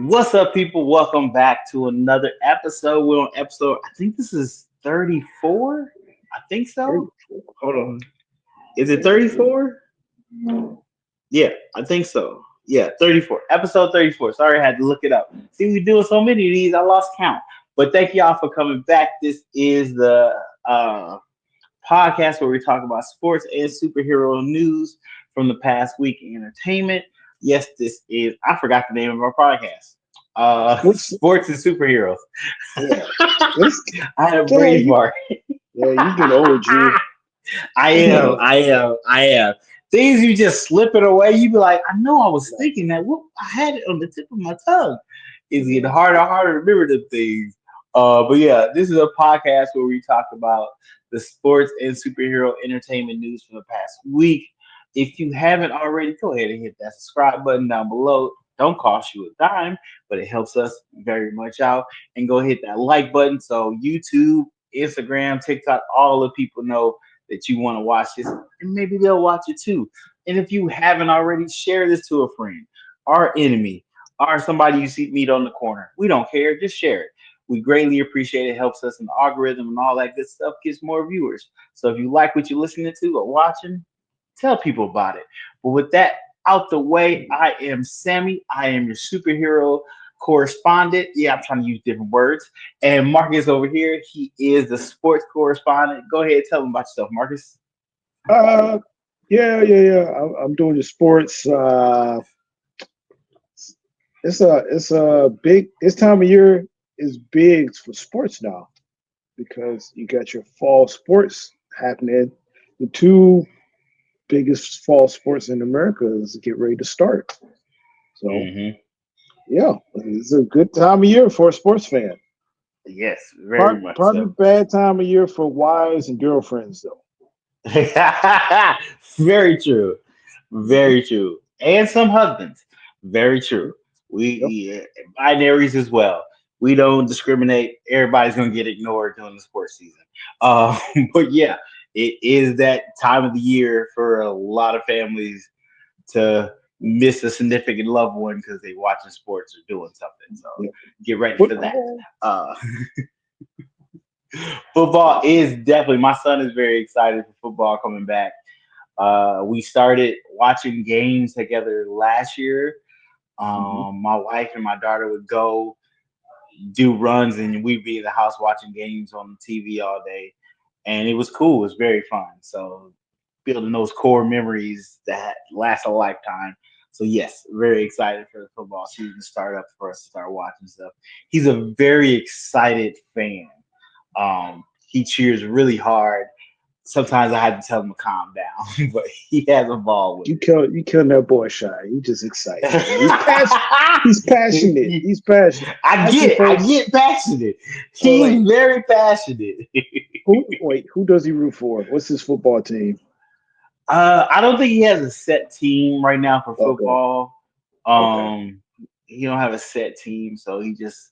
What's up, people? Welcome back to another episode. We're on episode, I think this is 34. I think so. 34. Hold on. Is it 34. 34? Yeah, I think so. Yeah, 34. Episode 34. Sorry, I had to look it up. See, we doing so many of these, I lost count. But thank y'all for coming back. This is the podcast where we talk about sports and superhero news from the past week in entertainment. Yes, this is, I forgot the name of our podcast. What's Sports and superheroes. yeah? It's I had a yeah, brain fart. you get old, Drew. I am. I am. Things you just slip it away. You be like, I know I was thinking that. Whoop, I had it on the tip of my tongue. It's getting harder and harder to remember the things. But yeah, this is a podcast where we talk about the sports and superhero entertainment news from the past week. If you haven't already, go ahead and hit that subscribe button down below. Don't cost you a dime, but it helps us very much out. And go hit that like button so YouTube, Instagram, TikTok, all the people know that you want to watch this, and maybe they'll watch it too. And if you haven't already, share this to a friend, our enemy, or somebody you see meet on the corner. We don't care, just share it. We greatly appreciate it. Helps us in the algorithm and all that good stuff. Gets more viewers. So if you like what you're listening to or watching, tell people about it. But with that out the way, I am Sammy. I am your superhero correspondent. Yeah, I'm trying to use different words. And Marcus over here, he is the sports correspondent. Go ahead, tell him about yourself, Marcus. Uh, yeah. I'm doing the sports. It's a big. This time of year is big for sports now because you got your fall sports happening. The two biggest fall sports in America is get ready to start. So Mm-hmm. yeah, it's a good time of year for a sports fan. Yes, very much Probably so. bad time of year for wives and girlfriends though. Very true. Very true. And some husbands. Very true. We Yep. yeah, binaries as well. We don't discriminate. Everybody's gonna get ignored during the sports season. Uh, but yeah, it is that time of the year for a lot of families to miss a significant loved one because they watching sports or doing something. So Yep. get ready for that. Football. Uh, Football is definitely, my son is very excited for football coming back. We started watching games together last year. Hmm. My wife and my daughter would go do runs, and we'd be in the house watching games on the TV all day, and it was cool. It was very fun. So building those core memories that last a lifetime. So yes, very excited for the football season to start up for us to start watching stuff. He's a very excited fan. He cheers really hard. Sometimes I have to tell him to calm down, but he has a ball with You killing that boy shy. He just excited, man. He's passionate. He's passionate. it. He's passionate. I I get see it. I folks. get passionate. Well, like He's very passionate. who does he root for? What's his football team? I don't think he has a set team right now for Okay. football. Okay. He don't have a set team, so he just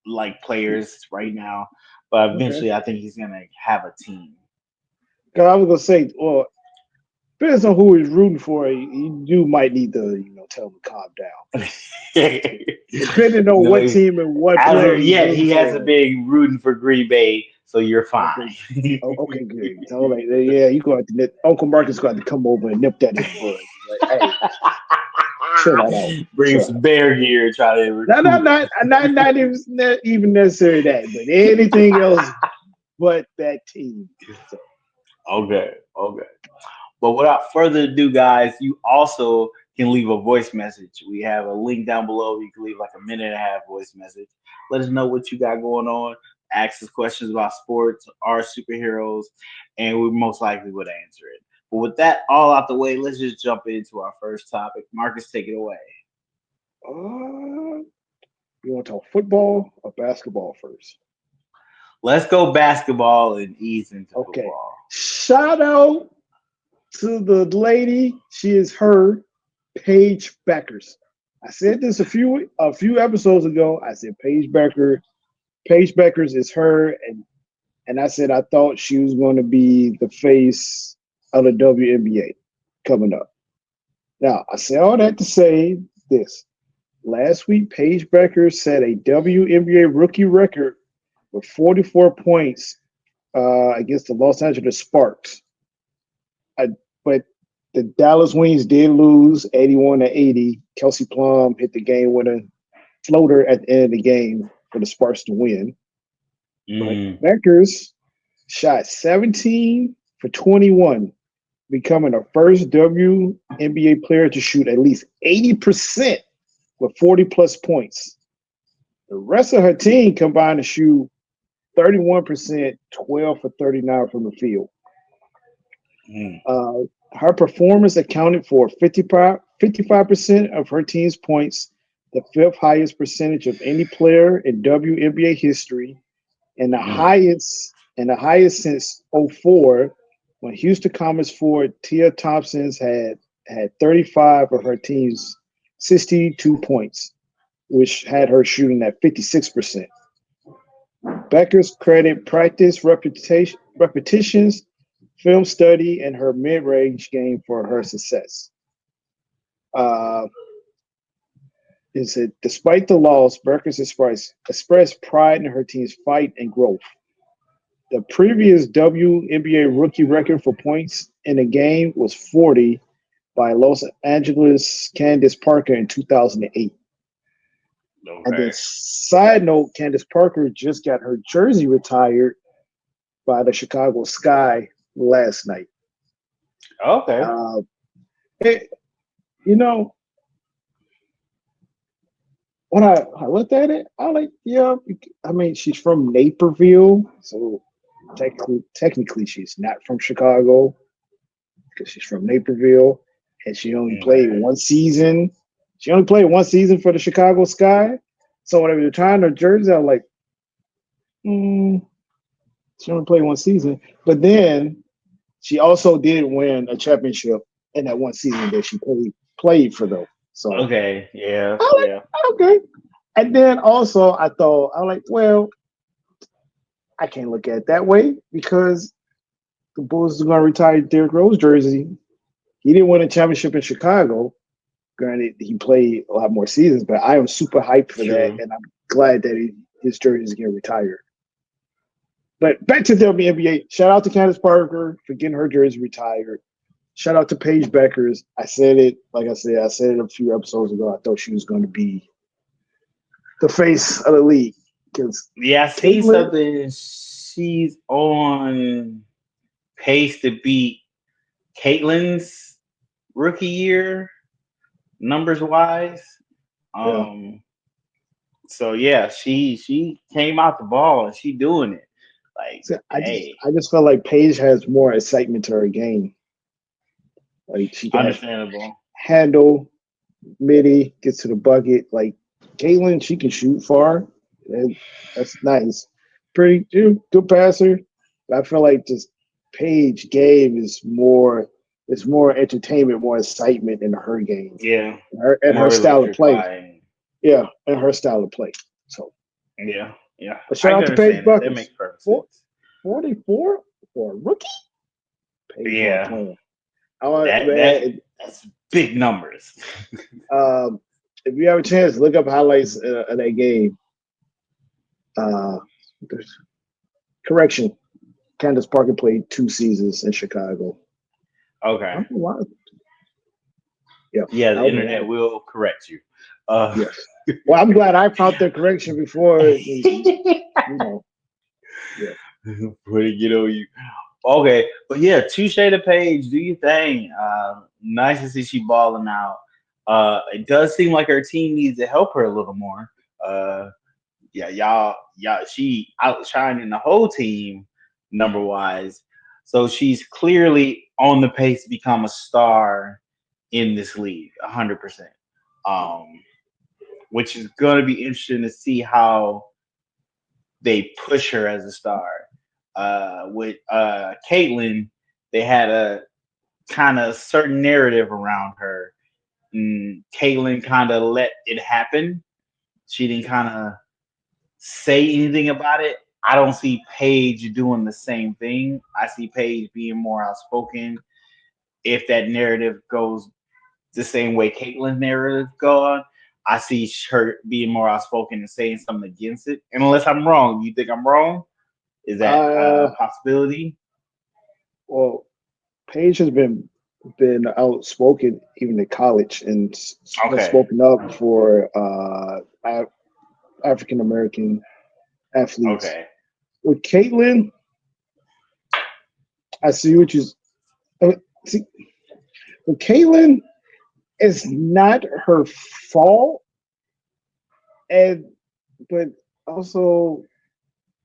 like players right now. But Okay. eventually, I think he's gonna have a team. Because I was gonna say, well, depends on who he's rooting for. You might need to, tell him to calm down. Depending on No, what team and what as player of he's yet, rooting he hasn't for. been rooting for Green Bay, so you're fine. Okay. Oh, okay, good. So like, yeah, you go have to Uncle Marcus got to come over and nip that in the bud. Like, hey, chill that out. Bring Chill some out. bear gear and try to No, no, recoup. not even necessarily that, but anything else but that team. So, Okay. But without further ado, guys, you also can leave a voice message. We have a link down below. You can leave like a minute and a half voice message. Let us know what you got going on. Ask us questions about sports, our superheroes, and we most likely would answer it. But with that all out the way, let's just jump into our first topic. Marcus, take it away. you want to talk football or basketball first? Let's go basketball and ease into Okay. football. Shout out to the lady. She is her, Paige Bueckers. I said this a few episodes ago. I said Paige Bueckers is her, and I said I thought she was going to be the face of the WNBA coming up. Now I say all that to say this: Last week, Paige Bueckers set a WNBA rookie record with 44 points against the Los Angeles Sparks. But the Dallas Wings did lose 81-80. Kelsey Plum hit the game winning floater at the end of the game for the Sparks to win. But Bueckers shot 17 for 21, becoming the first WNBA player to shoot at least 80% with 40 plus points. The rest of her team combined to shoot 31%, 12 for 39 from the field. Her performance accounted for 55% of her team's points, the fifth highest percentage of any player in WNBA history, and the highest since 2004, when Houston Comets forward Tia Thompson had 35 of her team's 62 points, which had her shooting at 56%. Bueckers credit practice, repetitions, film study, and her mid-range game for her success. Is it despite the loss, Bueckers expressed pride in her team's fight and growth. The previous WNBA rookie record for points in a game was 40 by Los Angeles Candace Parker in 2008. Okay. And then, side note, Candace Parker just got her jersey retired by the Chicago Sky last night. Okay. When I looked at it, I like, I mean, she's from Naperville, so technically she's not from Chicago because she's from Naperville, and she only played one season. She only played one season for the Chicago Sky. So when I was retiring her jersey, I was like, she only played one season. But then she also did win a championship in that one season that she played for them. So okay, yeah. Okay. And then also I thought, I was like, well, I can't look at it that way because the Bulls are going to retire Derrick Rose jersey. He didn't win a championship in Chicago. Granted, he played a lot more seasons, but I am super hyped for that, and I'm glad that his jersey is getting retired. But back to the WNBA. Shout out to Candace Parker for getting her jersey retired. Shout out to Paige Bueckers. I said it a few episodes ago. I thought she was going to be the face of the league. I see something. She's on pace to beat Caitlin's rookie year, numbers wise. So yeah, she came out the ball and she doing it. Like, I just felt like Paige has more excitement to her game. Like she can handle midi, gets to the bucket. Like Caitlin, she can shoot far. That's nice. Pretty good passer. But I feel like just Paige game is more entertainment, more excitement in her game. Yeah. And her style of play. Yeah, and her style of play. So yeah. But shout out to Paige Bueckers. That makes perfect sense. 44 for a rookie? Paige that's big numbers. If you have a chance, look up highlights of that game. Correction. Candace Parker played 2 seasons in Chicago. Okay. Yeah, the internet will correct you. Yes. Well, I'm glad I found the correction before. Putting it on you. Okay, but yeah, touche to Paige. Do your thing. Nice to see she balling out. It does seem like her team needs to help her a little more. Y'all, she outshining the whole team number wise. So she's clearly on the pace to become a star in this league, 100%. Which is going to be interesting to see how they push her as a star. With Caitlin, they had a kind of certain narrative around her. And Caitlin kind of let it happen. She didn't kind of say anything about it. I don't see Paige doing the same thing. I see Paige being more outspoken. If that narrative goes the same way Caitlin's narrative gone, I see her being more outspoken and saying something against it. And unless I'm wrong, you think I'm wrong? Is that a Uh, possibility? well, Paige has been outspoken even in college and has Okay. spoken up for African American athletes. Okay. With Caitlyn, I see what you uh, see. With Caitlyn, it's not her fault, and but also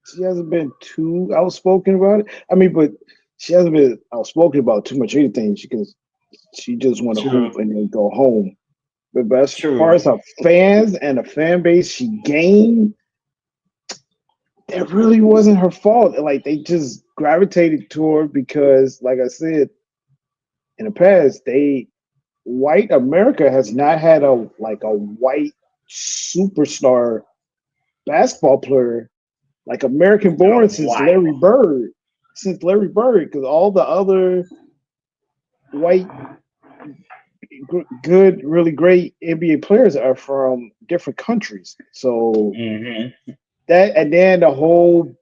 she hasn't been too outspoken about it. I mean, but she hasn't been outspoken about too much anything because she just want to hoop True. and then go home. But as far True. as her fans and the fan base she gained, that really wasn't her fault. Like they just gravitated toward because, like I said in the past, white America has not had a white superstar basketball player like American In a born since Larry while. Bird. Since Larry Bird, because all the other white good, really great NBA players are from different countries. So Hmm. that, and then the whole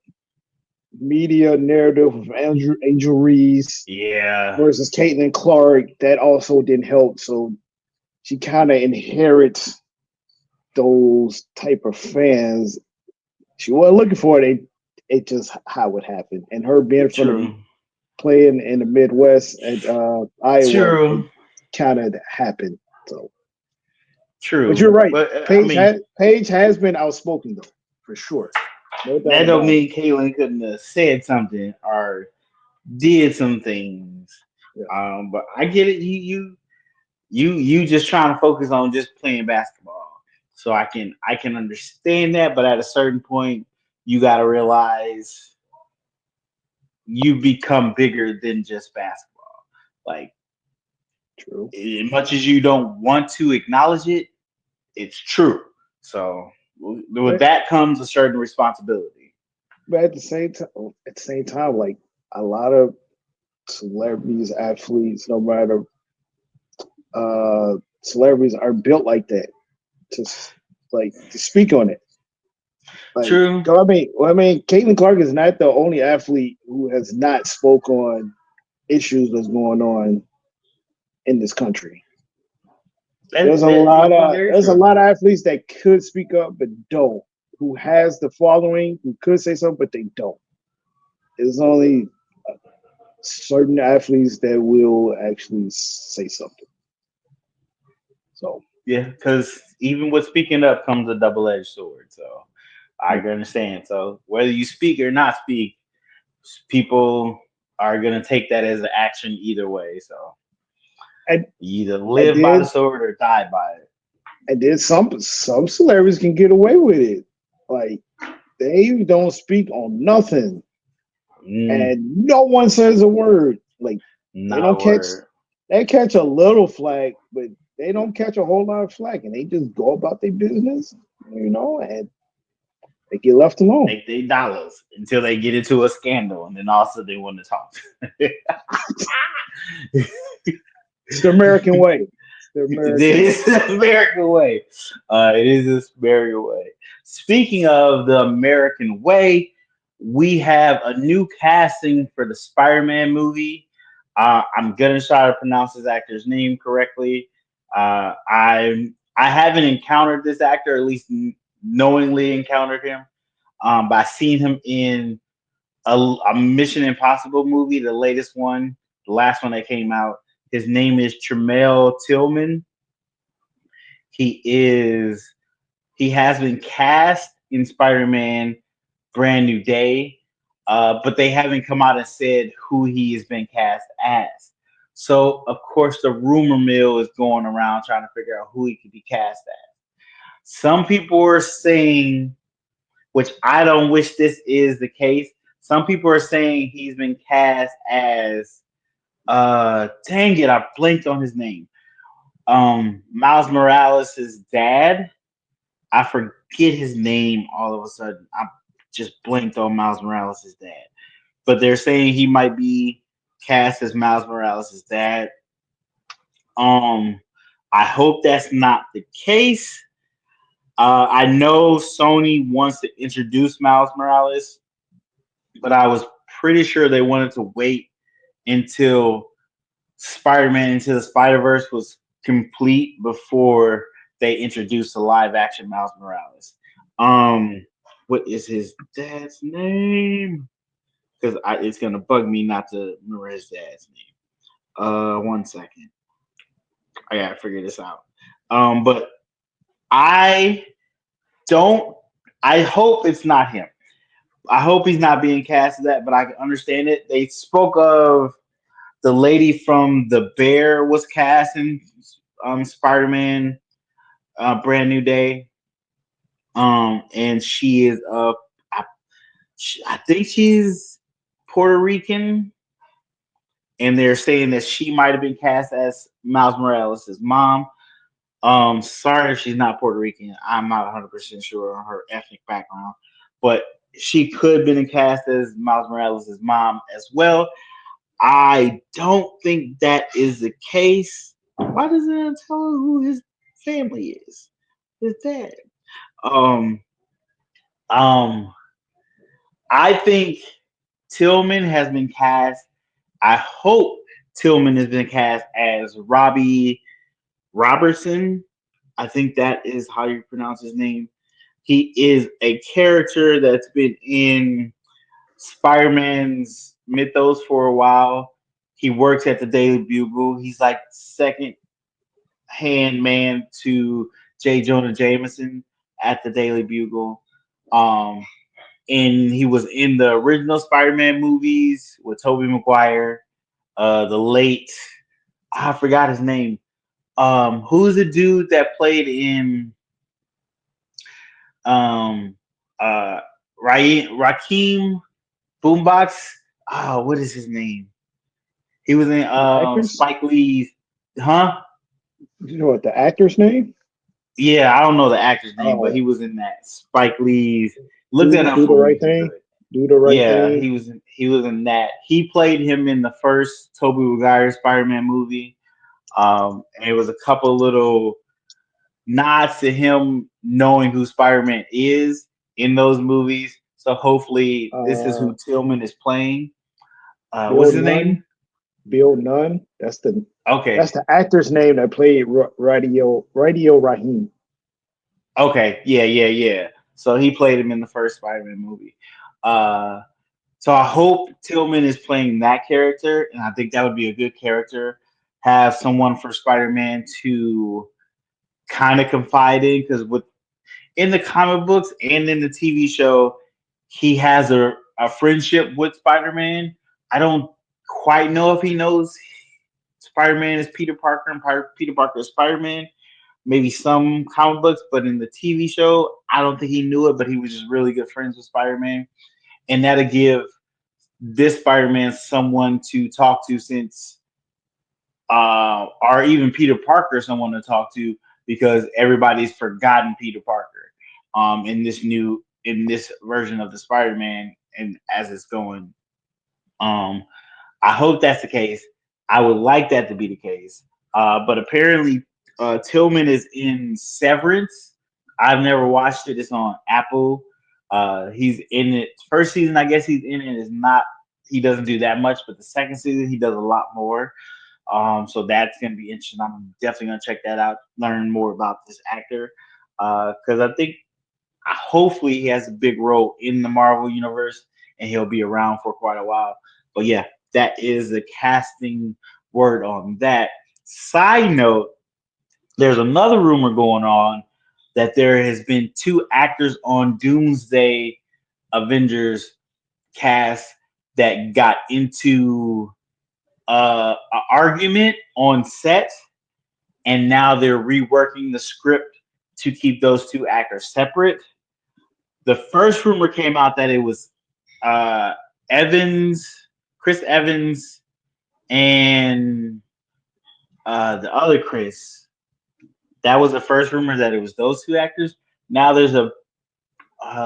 media narrative of Angel Reese Yeah. versus Caitlin Clark, that also didn't help. So she kind of inherits those type of fans. She wasn't looking for it. It just how it happened. And her being from the True. playing in the Midwest at Iowa, it True. kind of happened. So, but True. you're right. But I mean, Paige has been outspoken though, for sure, no doubt that don't about it. mean Caitlyn couldn't have said something or did some things. Yeah. But I get it. You just trying to focus on just playing basketball. So I can understand that, but at a certain point, you got to realize you become bigger than just basketball. Like True. as much as you don't want to acknowledge it, it's true. So with But that comes a certain responsibility. but at the same time, like a lot of celebrities, athletes, no matter celebrities are built like that to to speak on it. Like, True. I mean, Caitlin Clark is not the only athlete who has not spoke on issues that's going on in this country. Very There's a true. lot of athletes that could speak up but don't. Who has the following? Who could say something but they don't. There's only certain athletes that will actually say something. So Yeah, because even with speaking up comes a double-edged sword. So I yeah. can understand. So whether you speak or not speak, people are gonna take that as an action either way. So and you either and live by the then sword or die by it. some celebrities can get away with it. Like they don't speak on nothing, Mm, and no one says a word. Like they not a don't catch word. they catch a little flag, but they don't catch a whole lot of flag, and they just go about their business, and they get left alone. Make their dollars until they get into a scandal, and then also they want to talk. It's the American way. It's the It American way. is the American way. It is the American way. Speaking of the American way, we have a new casting for the Spider-Man movie. I'm gonna try to pronounce this actor's name correctly. I haven't encountered this actor, at least knowingly encountered him. But I seen him in a Mission Impossible movie, the latest one, the last one that came out. His name is Tramell Tilman. He is he has been cast in Spider-Man Brand New Day, but they haven't come out and said who he has been cast as. So of course the rumor mill is going around trying to figure out who he could be cast as. Some people are saying, which I don't wish this is the case. Some people are saying he's been cast as dang it, I blinked on his name. Miles Morales' dad. I forget his name all of a sudden. I just blinked on Miles Morales' dad. But they're saying he might be cast as Miles Morales' dad. Um, I hope that's not the case. I know Sony wants to introduce Miles Morales, but I was pretty sure they wanted to wait until Spider-Man Into the Spider-Verse was complete before they introduced the live action Miles Morales. What is his dad's name? Because it's gonna bug me not to remember his dad's name. 1 second. I gotta figure this out. But I don't. I hope it's not him. I hope he's not being cast as that, but I can understand it. They spoke of the lady from The Bear was cast in Spider-Man Brand New Day. And she is I think she's Puerto Rican, and they're saying that she might have been cast as Miles Morales' mom. Sorry if she's not Puerto Rican. I'm not 100% sure on her ethnic background, but she could have been cast as Miles Morales' mom as well. I don't think that is the case. Why doesn't it tell her who his family is? His dad. Um, um, I think Tillman has been cast. I hope Tillman has been cast as Robbie Robertson. I think that is how you pronounce his name. He is a character that's been in Spider-Man's mythos for a while. He works at the Daily Bugle. He's like second hand man to J. Jonah Jameson at the Daily Bugle. Um, and he was in the original Spider-Man movies with Tobey Maguire. The late, I forgot his name. Who's the dude that played in um uh Raheem Boombox? Oh, what is his name? He was in The actors? Spike Lee's, huh? You know what the actor's name? Yeah, I don't know the actor's name, but Oh, he was in that Spike Lee's. Look that do up do the for me right if you thing. could. Do the right Yeah, thing. he was in that. He played him in the first Tobey Maguire Spider-Man movie. And it was a couple little nods to him knowing who Spider-Man is in those movies. So hopefully this is Uh, who Tillman is playing. What's Bill his name? Nunn. Bill Nunn. That's Okay. the actor's name that played Radio Raheem. Okay. Yeah, yeah, yeah. So he played him in the first Spider-Man movie. Uh, so I hope Tillman is playing that character, and I think that would be a good character. Have someone for Spider-Man to kind of confide in, because with in the comic books and in the TV show, he has a friendship with Spider-Man. I don't quite know if he knows Spider-Man is Peter Parker and Peter Parker is Spider-Man. Maybe some comic books, but in the TV show, I don't think he knew it, but he was just really good friends with Spider-Man. And that'll give this Spider-Man someone to talk to, since or even Peter Parker someone to talk to, because everybody's forgotten Peter Parker in this version of the Spider-Man, and as it's going. Um I hope that's the case. I would like that to be the case. But apparently Tillman is in Severance. I've never watched it. It's on Apple. He's in it. First season, I guess he's in it. Is not. He doesn't do that much, but the second season he does a lot more. So that's gonna be interesting. I'm definitely gonna check that out, learn more about this actor, because I think hopefully he has a big role in the Marvel universe and he'll be around for quite a while. But yeah, that is the casting word on that. Side note, there's another rumor going on that there has been two actors on Doomsday Avengers cast that got into an argument on set, and now they're reworking the script to keep those two actors separate. The first rumor came out that it was uh, Evans, Chris Evans, and the other Chris. That was the first rumor, that it was those two actors. Now there's a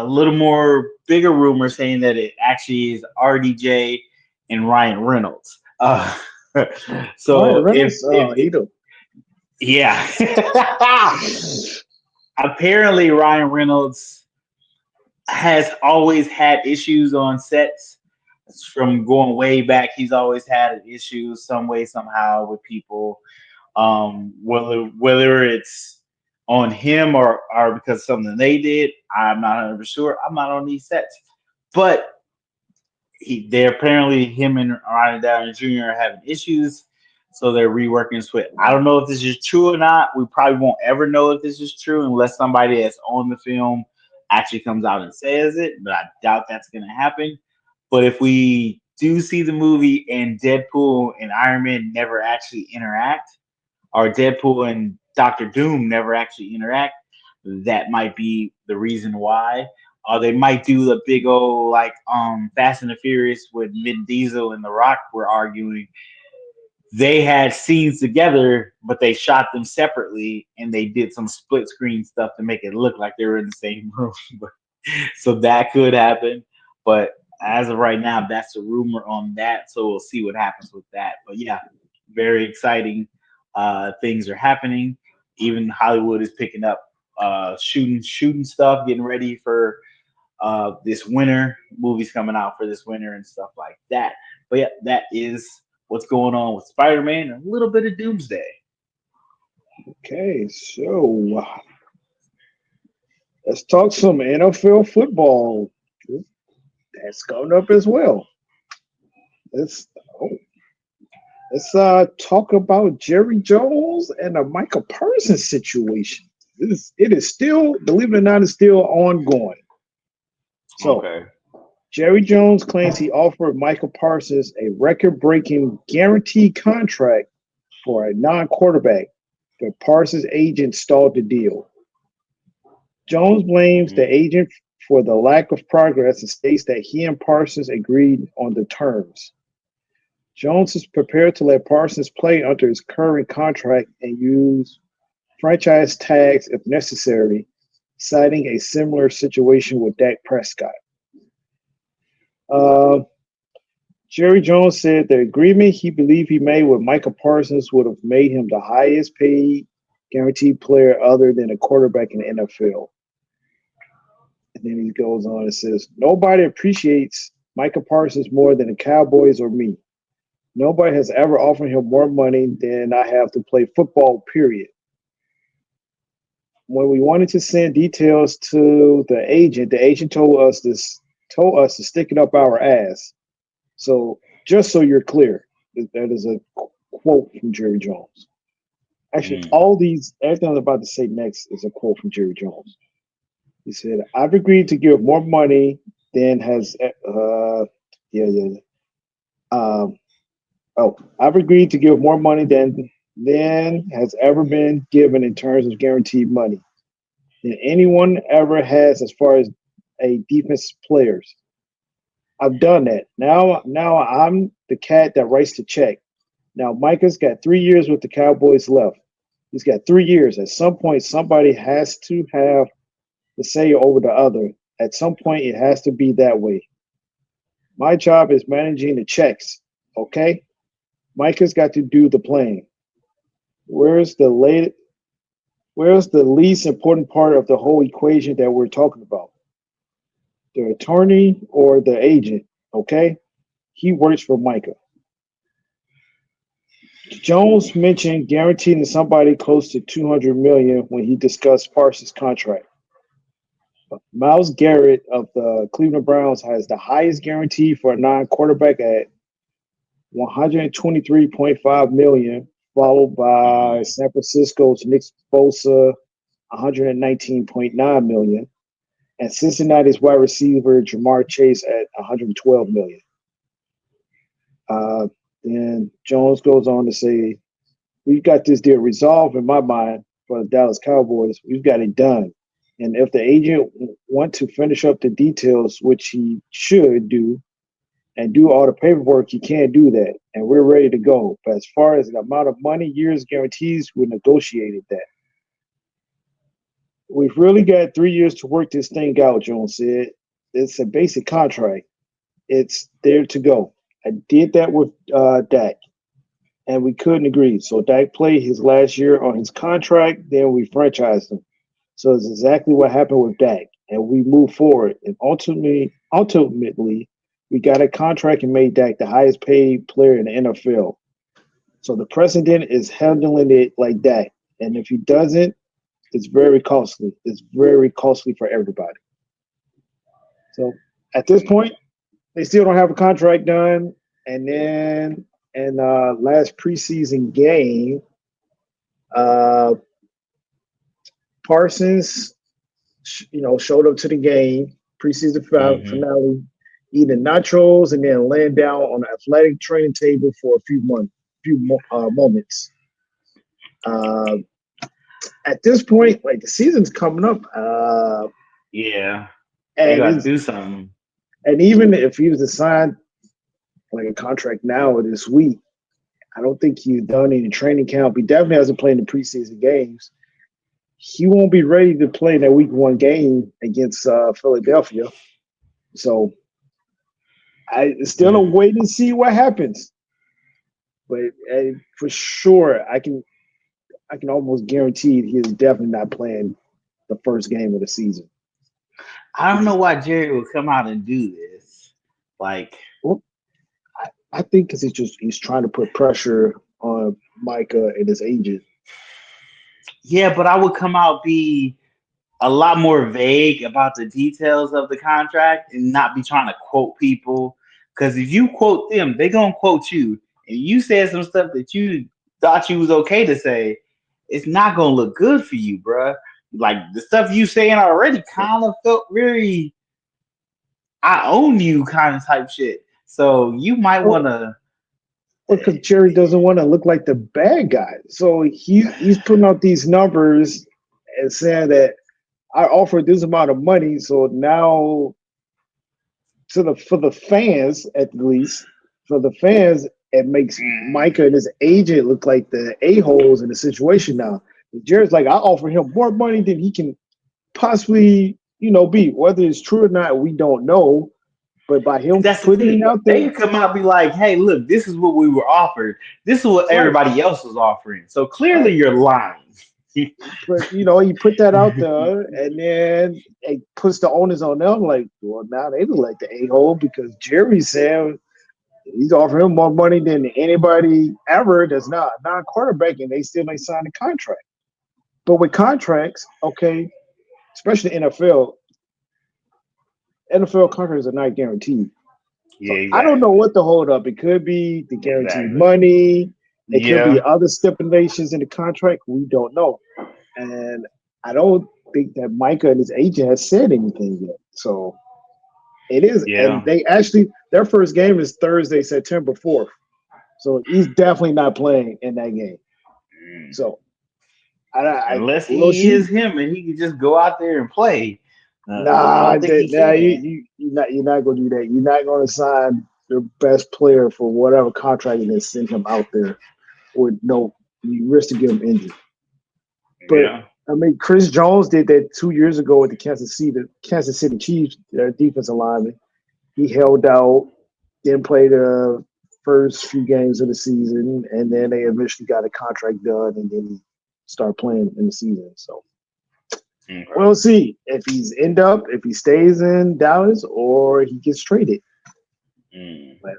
little more bigger rumor saying that it actually is RDJ and Ryan Reynolds. Ryan So Reynolds. if He do. yeah. apparently Ryan Reynolds has always had issues on sets. From going way back, he's always had issues some way somehow with people. Whether it's on him or because something they did, I'm not 100% sure. I'm not on these sets, but they're apparently him and Ryan Downey Jr. are having issues, so they're reworking Swift. I don't know if this is true or not. We probably won't ever know if this is true unless somebody that's on the film actually comes out and says it, but I doubt that's going to happen. But if we do see the movie and Deadpool and Iron Man never actually interact, or Deadpool and Doctor Doom never actually interact, that might be the reason why. They might do the big old like Fast and the Furious with Vin Diesel and The Rock were arguing. They had scenes together, but they shot them separately, and they did some split screen stuff to make it look like they were in the same room. So that could happen, but as of right now, that's a rumor on that. So we'll see what happens with that. But yeah, very exciting. Things are happening. Even Hollywood is picking up shooting stuff, getting ready for this winter. Movies coming out for this winter and stuff like that. But yeah, that is what's going on with Spider-Man and a little bit of Doomsday. Okay, so let's talk some NFL football. That's coming up as well. Let's oh, let's talk about Jerry Jones and the Micah Parsons situation. It is still, believe it or not, it's still ongoing. So Okay. Jerry Jones claims he offered Micah Parsons a record-breaking guaranteed contract for a non-quarterback, but Parsons' agent stalled the deal. Jones blames the agent for the lack of progress and states that he and Parsons agreed on the terms. Jones is prepared to let Parsons play under his current contract and use franchise tags if necessary, citing a similar situation with Dak Prescott. Uh, Jerry Jones said the agreement he believed he made with Micah Parsons would have made him the highest paid guaranteed player other than a quarterback in the NFL. And then he goes on and says, nobody appreciates Micah Parsons more than the Cowboys or me. Nobody has ever offered him more money than I have to play football, period. When we wanted to send details to the agent told us to stick it up our ass. So just so you're clear, that is a quote from Jerry Jones. Actually, everything I'm about to say next is a quote from Jerry Jones. He said, I've agreed to give more money than has, I've agreed to give more money than has ever been given in terms of guaranteed money than anyone ever has as far as a defense players. I've done that. Now I'm the cat that writes the check. Now Micah's got 3 years with the Cowboys left. He's got 3 years. At some point, somebody has to have the say over the other. At some point, it has to be that way. My job is managing the checks. Okay, Micah's got to do the playing. Where's the least important part of the whole equation that we're talking about? The attorney or the agent, okay? He works for Micah. Jones mentioned guaranteeing somebody close to $200 million when he discussed Parsons' contract. Myles Garrett of the Cleveland Browns has the highest guarantee for a non-quarterback at $123.5 million, followed by San Francisco's Nick Bosa, $119.9 million, and Cincinnati's wide receiver Jamar Chase at $112 million. Then Jones goes on to say, we've got this deal resolved in my mind for the Dallas Cowboys. We've got it done. And if the agent wants to finish up the details, which he should do, and do all the paperwork, he can't do that. And we're ready to go. But as far as the amount of money, years, guarantees, we negotiated that. We've really got 3 years to work this thing out, Jones said. It's a basic contract. It's there to go. I did that with Dak, and we couldn't agree. So Dak played his last year on his contract, then we franchised him. So it's exactly what happened with Dak, and we move forward. And ultimately, we got a contract and made Dak the highest paid player in the NFL. So the president is handling it like that. And if he doesn't, it's very costly. It's very costly for everybody. So at this point, they still don't have a contract done. And then in last preseason game, uh, Parsons, showed up to the game, preseason Mm-hmm. finale, eating nachos and then laying down on the athletic training table for a moments. Uh, at this point, like the season's coming up, Yeah, they and got to it's do something. and even if he was to sign like a contract now or this week, I don't think he's done any training camp. He definitely hasn't played in the preseason games. He won't be ready to play in that week one game against Philadelphia. So I still a Mm. wait and see what happens. But for sure, I can almost guarantee he is definitely not playing the first game of the season. I don't know why Jerry would come out and do this. Like, Well, I think because he's trying to put pressure on Micah and his agent. yeah, but I would come out be a lot more vague about the details of the contract and not be trying to quote people. Because if you quote them, they're gonna quote you. And you said some stuff that you thought you was okay to say, it's not gonna look good for you, bruh. Like the stuff you saying already kind of felt very I own you kind of type shit. So you might Well, wanna because Jerry doesn't want to look like the bad guy, so he's putting out these numbers and saying that I offered this amount of money, so now for the fans at least for the fans it makes Micah and his agent look like the a-holes in the situation now. Jared's like, I offer him more money than he can possibly, be. Whether it's true or not, we don't know. But by him that's the putting it thing. out They there, could come out and be like, hey, look, this is what we were offered. This is what right, everybody else was offering. So clearly right. you're lying. But he put that out there, and then it puts the onus on them. Like, well, now they look like the a-hole because Jerry said he's offering him more money than anybody ever that's not non-quarterback, and they still ain't signed a contract. But with contracts, okay, especially NFL contracts are not guaranteed. Yeah, So I don't know exactly. what the hold up. It could be the guaranteed Exactly. money. It could be Yeah. other stipulations in the contract. We don't know. And I don't think that Micah and his agent has said anything yet. So it is. And Yeah. they actually, their first game is Thursday, September 4th. So he's definitely not playing in that game. Mm. So I Unless we'll he see. is him and he can just go out there and play. I Nah, don't think he can. you're not gonna do that. You're not gonna sign your best player for whatever contract and then send him out there with no you risk to get him injured. But Yeah. I mean, Chris Jones did that 2 years ago with the Kansas City Chiefs, their defensive lineman. He held out, didn't play the first few games of the season, and then they eventually got a contract done, and then he started playing in the season. So Okay. we'll see if he stays in Dallas or he gets traded. Mm. But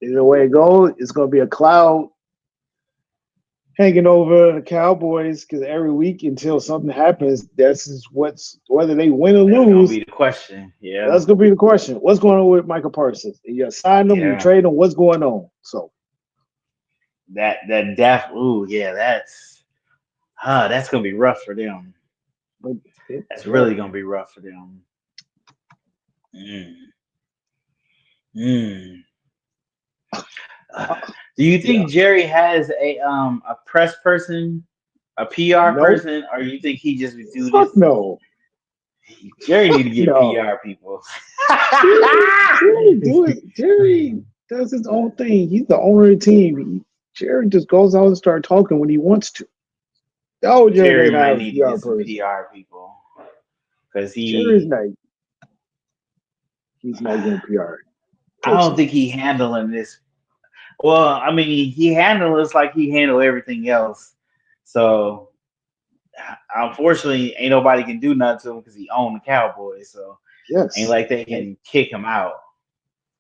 either way it goes, it's going to be a cloud hanging over the Cowboys because every week until something happens, that's is what's whether they win or That's gonna lose. be the question. Yeah. That's going to be the question. What's going on with Micah Parsons? You sign him, you Yeah. trade him. What's going on? So That def ooh, yeah, that's gonna be rough for them. but That's yeah, really gonna be rough for them. Mm. Mm. uh, Do you yeah. think Jerry has a press person, a PR No, person, or you think he just would do fuck this? no, Jerry need fuck to get no. PR people. Jerry do it. Jerry does his own thing. He's the owner of the team. Jerry just goes out and start talking when he wants to. Oh, Jerry Jerry doesn't might have a need to PR get some person. PR people because Jerry's he. not. He's not getting PR I don't person. think he handling this. Well, I mean, he handles like he handled everything else. So unfortunately, ain't nobody can do nothing to him because he owned the Cowboys. So ain't Yes. like they And can kick him out.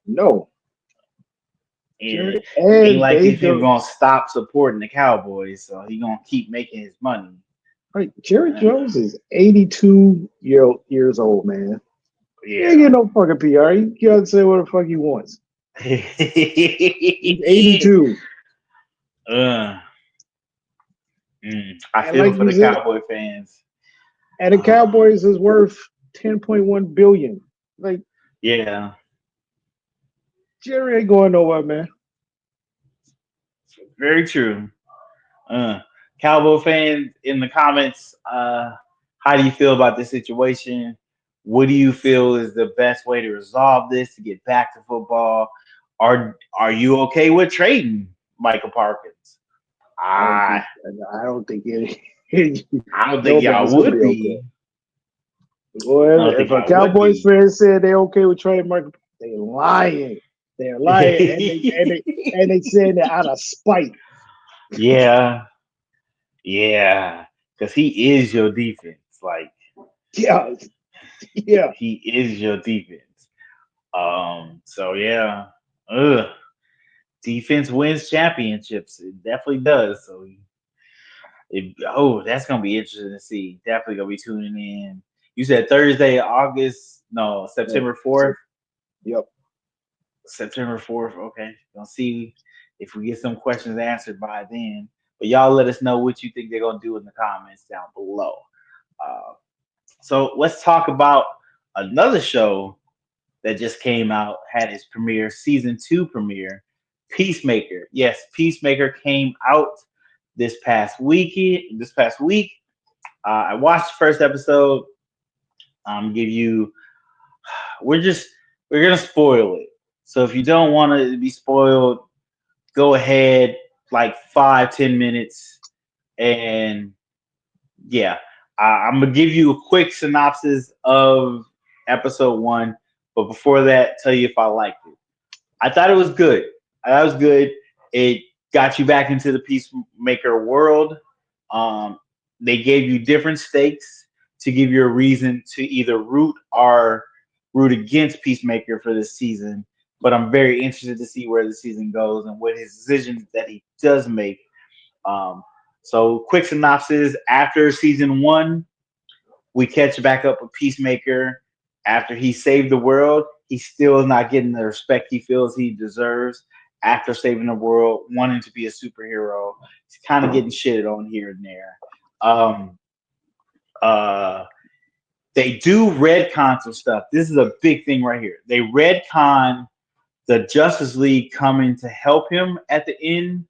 no. And Jerry ain't and like they if him go gonna stop supporting the Cowboys. So he gonna keep making his money. right. Jerry Uh, Jones is 82 years old, man. He ain't yeah. getting no fucking PR. He can say what the fuck he wants. He's 82. uh, I And feel like for you the said, Cowboy fans. and the Uh, Cowboys is worth 10.1 billion. Like yeah, Jerry ain't going nowhere, man. very true. Uh, Cowboy fans in the comments, how do you feel about this situation? What do you feel is the best way to resolve this to get back to football? Are you okay with trading Micah Parsons? I don't think I I don't think any I don't think nobody's y'all gonna would be okay. be. I Well, don't if think a y'all would Cowboys be. fan said they okay with trading Mark, they lying. They're lying, and they said that out of spite. Yeah, yeah, because he is your defense. Like Yeah, yeah. he is your defense. So yeah, ugh. Defense wins championships. It definitely does. So that's gonna be interesting to see. Definitely gonna be tuning in. You said Thursday, August, no, No, September so, 4th. yep. September 4th. Okay. Gonna see if we get some questions answered by then. But y'all let us know what you think they're gonna do in the comments down below. Uh, so let's talk about another show that just came out, had its premiere, season 2 premiere, Peacemaker. Yes, Peacemaker came out this past week. I watched the first episode. Give you we're just we're gonna spoil it. So if you don't want to be spoiled, go ahead like 5-10 minutes and yeah, I'm gonna give you a quick synopsis of episode 1, but before that, tell you if I liked it. I thought it was good. I thought it was good. It got you back into the Peacemaker world. Um, they gave you different stakes to give you a reason to either root or root against Peacemaker for this season. But I'm very interested to see where the season goes and what his decisions that he does make. Um, so, quick synopsis: after season 1, we catch back up with Peacemaker after he saved the world. He still is not getting the respect he feels he deserves after saving the world, wanting to be a superhero. He's kind of getting shitted on here and there. Um, uh, they do retcon some stuff. This is a big thing right here. They retcon the Justice League coming to help him at the end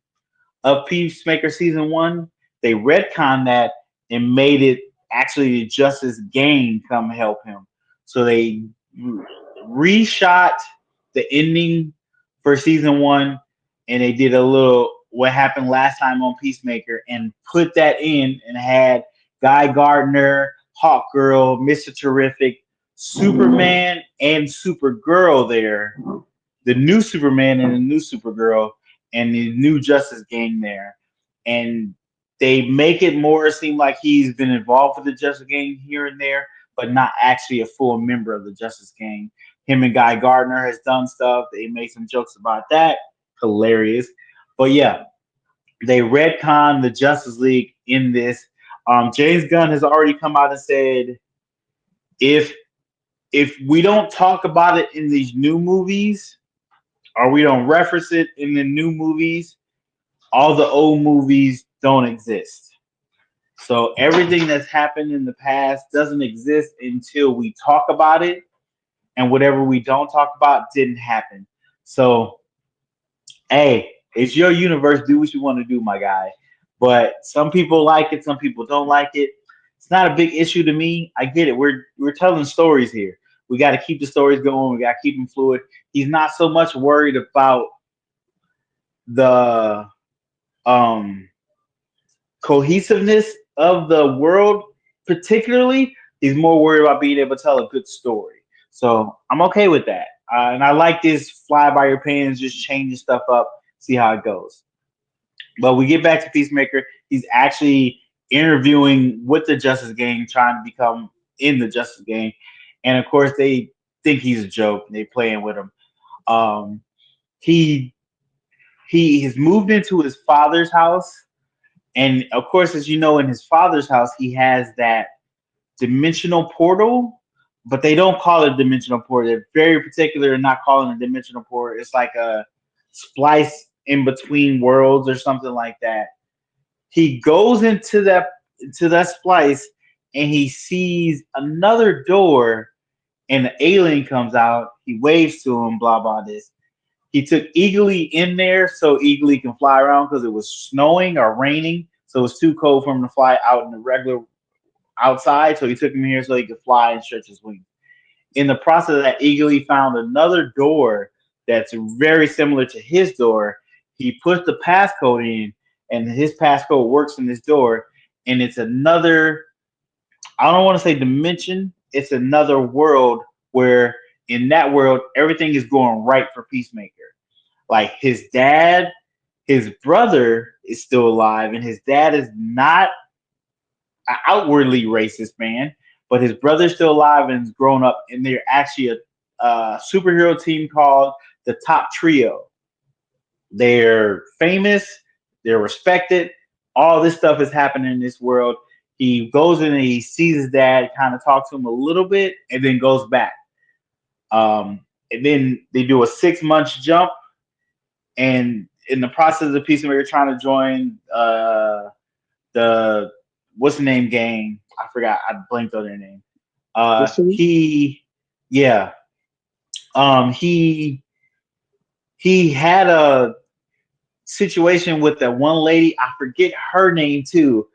of Peacemaker season 1. They retconned that and made it actually the Justice Gang come help him. So they reshot the ending for season 1, and they did a little what happened last time on Peacemaker and put that in and had Guy Gardner, Hawk Girl, Mr. Terrific, Superman, and Supergirl there, the new Superman and the new Supergirl and the new Justice Gang there. And they make it more seem like he's been involved with the Justice Gang here and there, but not actually a full member of the Justice Gang. Him and Guy Gardner has done stuff. They made some jokes about that. Hilarious. But yeah, they retcon the Justice League in this. James Gunn has already come out and said if we don't talk about it in these new movies, or we don't reference it in the new movies, all the old movies don't exist. So everything that's happened in the past doesn't exist until we talk about it, and whatever we don't talk about didn't happen. So, hey, it's your universe. Do what you want to do, my guy. But some people like it, some people don't like it. It's not a big issue to me. I get it. We're telling stories here. We got to keep the stories going. We got to keep them fluid. He's not so much worried about the um cohesiveness of the world, particularly. He's more worried about being able to tell a good story. So I'm okay with that. And I like this fly by your pants, just changing stuff up, see how it goes. But we get back to Peacemaker. He's actually interviewing with the Justice Gang, trying to become in the Justice Gang, and of course they think he's a joke. And they playing with him. Um, he he has moved into his father's house, and of course, as you know, in his father's house, he has that dimensional portal, but they don't call it dimensional portal. They're very particular in not calling it dimensional portal. It's like a splice in between worlds or something like that. He goes into that splice and he sees another door and the alien comes out. He waves to him, blah blah this. He took Eagly in there so Eagly can fly around because it was snowing or raining, so it was too cold for him to fly out in the regular outside. So he took him here so he could fly and stretch his wings. In the process of that, Eagly found another door that's very similar to his door. He put the passcode in, and his passcode works in this door. And it's another, I don't want to say dimension, it's another world where in that world, everything is going right for Peacemaker. Like his dad, his brother is still alive, and his dad is not an outwardly racist man, but his brother's still alive and has grown up, and they're actually a superhero team called the Top Trio. They're famous, they're respected. All this stuff is happening in this world. He goes in and he sees his dad, kind of talks to him a little bit, and then goes back. And then they do a 6 month jump, and in the process of Peacemaker trying to join the what's the name gang? I forgot. I blanked on their name. He yeah. He had a situation with that one lady. I forget her name too.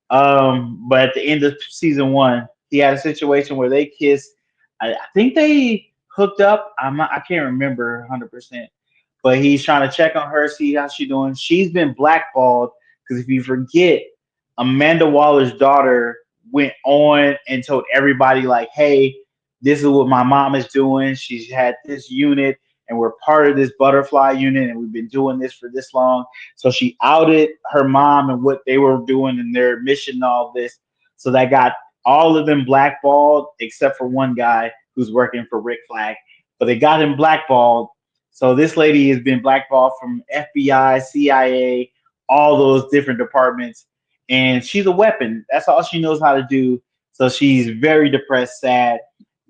But at the end of season one, he had a situation where they kissed. I think they hooked up. I can't remember 100%. But he's trying to check on her, see how she's doing. She's been blackballed because if you forget, Amanda Waller's daughter went on and told everybody like, "Hey, this is what my mom is doing. She's had this unit, and we're part of this butterfly unit, and we've been doing this for this long." So she outed her mom and what they were doing and their mission and all this. So that got all of them blackballed except for one guy who's working for Rick Flag. But they got him blackballed. So this lady has been blackballed from FBI, CIA, all those different departments, and she's a weapon. That's all she knows how to do. So she's very depressed, sad,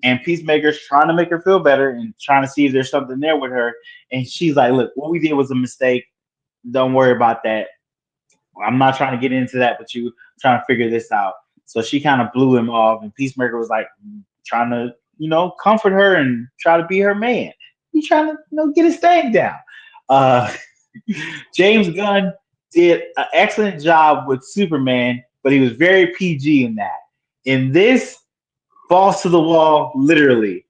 and Peacemaker's trying to make her feel better and trying to see if there's something there with her. And she's like, "Look, what we did was a mistake. Don't worry about that. I'm not trying to get into that with you. I'm trying to figure this out." So she kind of blew him off, and Peacemaker was like trying to, comfort her and try to be her man. He's trying to, get his thing down. Uh, James Gunn did an excellent job with Superman, but he was very PG in that. In this, balls to the wall, literally.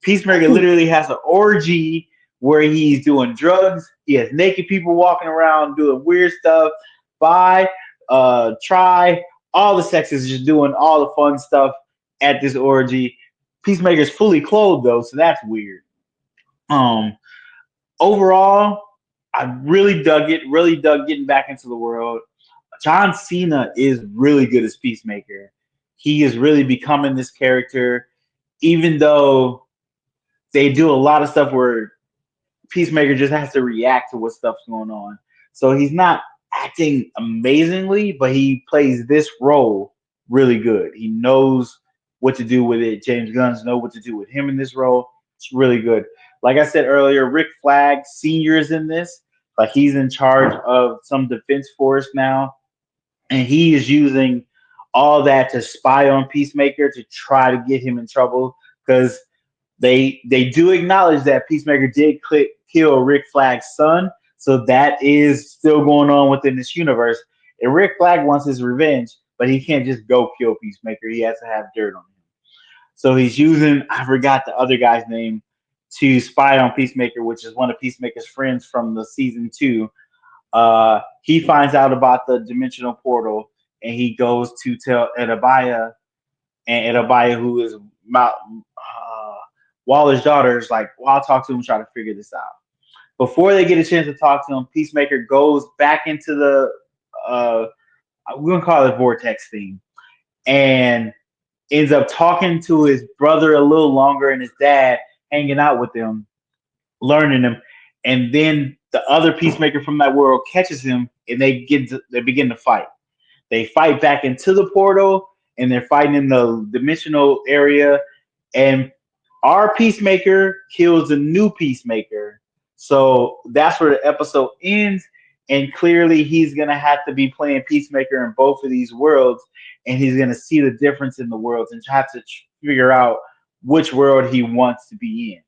Peacemaker literally has an orgy where he's doing drugs. He has naked people walking around doing weird stuff. Try, all the sexes just doing all the fun stuff at this orgy. Peacemaker's fully clothed though, so that's weird. Um, Overall, I really dug it. Really dug getting back into the world. John Cena is really good as Peacemaker. He is really becoming this character, even though they do a lot of stuff where Peacemaker just has to react to what stuff's going on. So he's not acting amazingly, but he plays this role really good. He knows what to do with it. James Gunn's know what to do with him in this role. It's really good. Like I said earlier, Rick Flag Sr. is in this. Like he's in charge of some defense force now, and he is using all that to spy on Peacemaker to try to get him in trouble because they do acknowledge that Peacemaker did kill Rick Flag's son, so that is still going on within this universe. And Rick Flag wants his revenge, but he can't just go kill Peacemaker. He has to have dirt on him. So he's using, I forgot the other guy's name, to spy on Peacemaker, which is one of Peacemaker's friends from the season 2. He finds out about the dimensional portal, and he goes to tell Edabaya, and Edabaya, who is Waller's daughter, is like, "Well, I'll talk to him, try to figure this out." Before they get a chance to talk to him, Peacemaker goes back into the we're gonna call it vortex thing, and ends up talking to his brother a little longer and his dad, hanging out with him, learning him, and then the other peacemaker from that world catches him, and they begin to fight. They fight back into the portal, and they're fighting in the dimensional area, and our peacemaker kills a new peacemaker. So that's where the episode ends. And clearly, he's gonna have to be playing peacemaker in both of these worlds, and he's gonna see the difference in the worlds and have to figure out which world he wants to be in.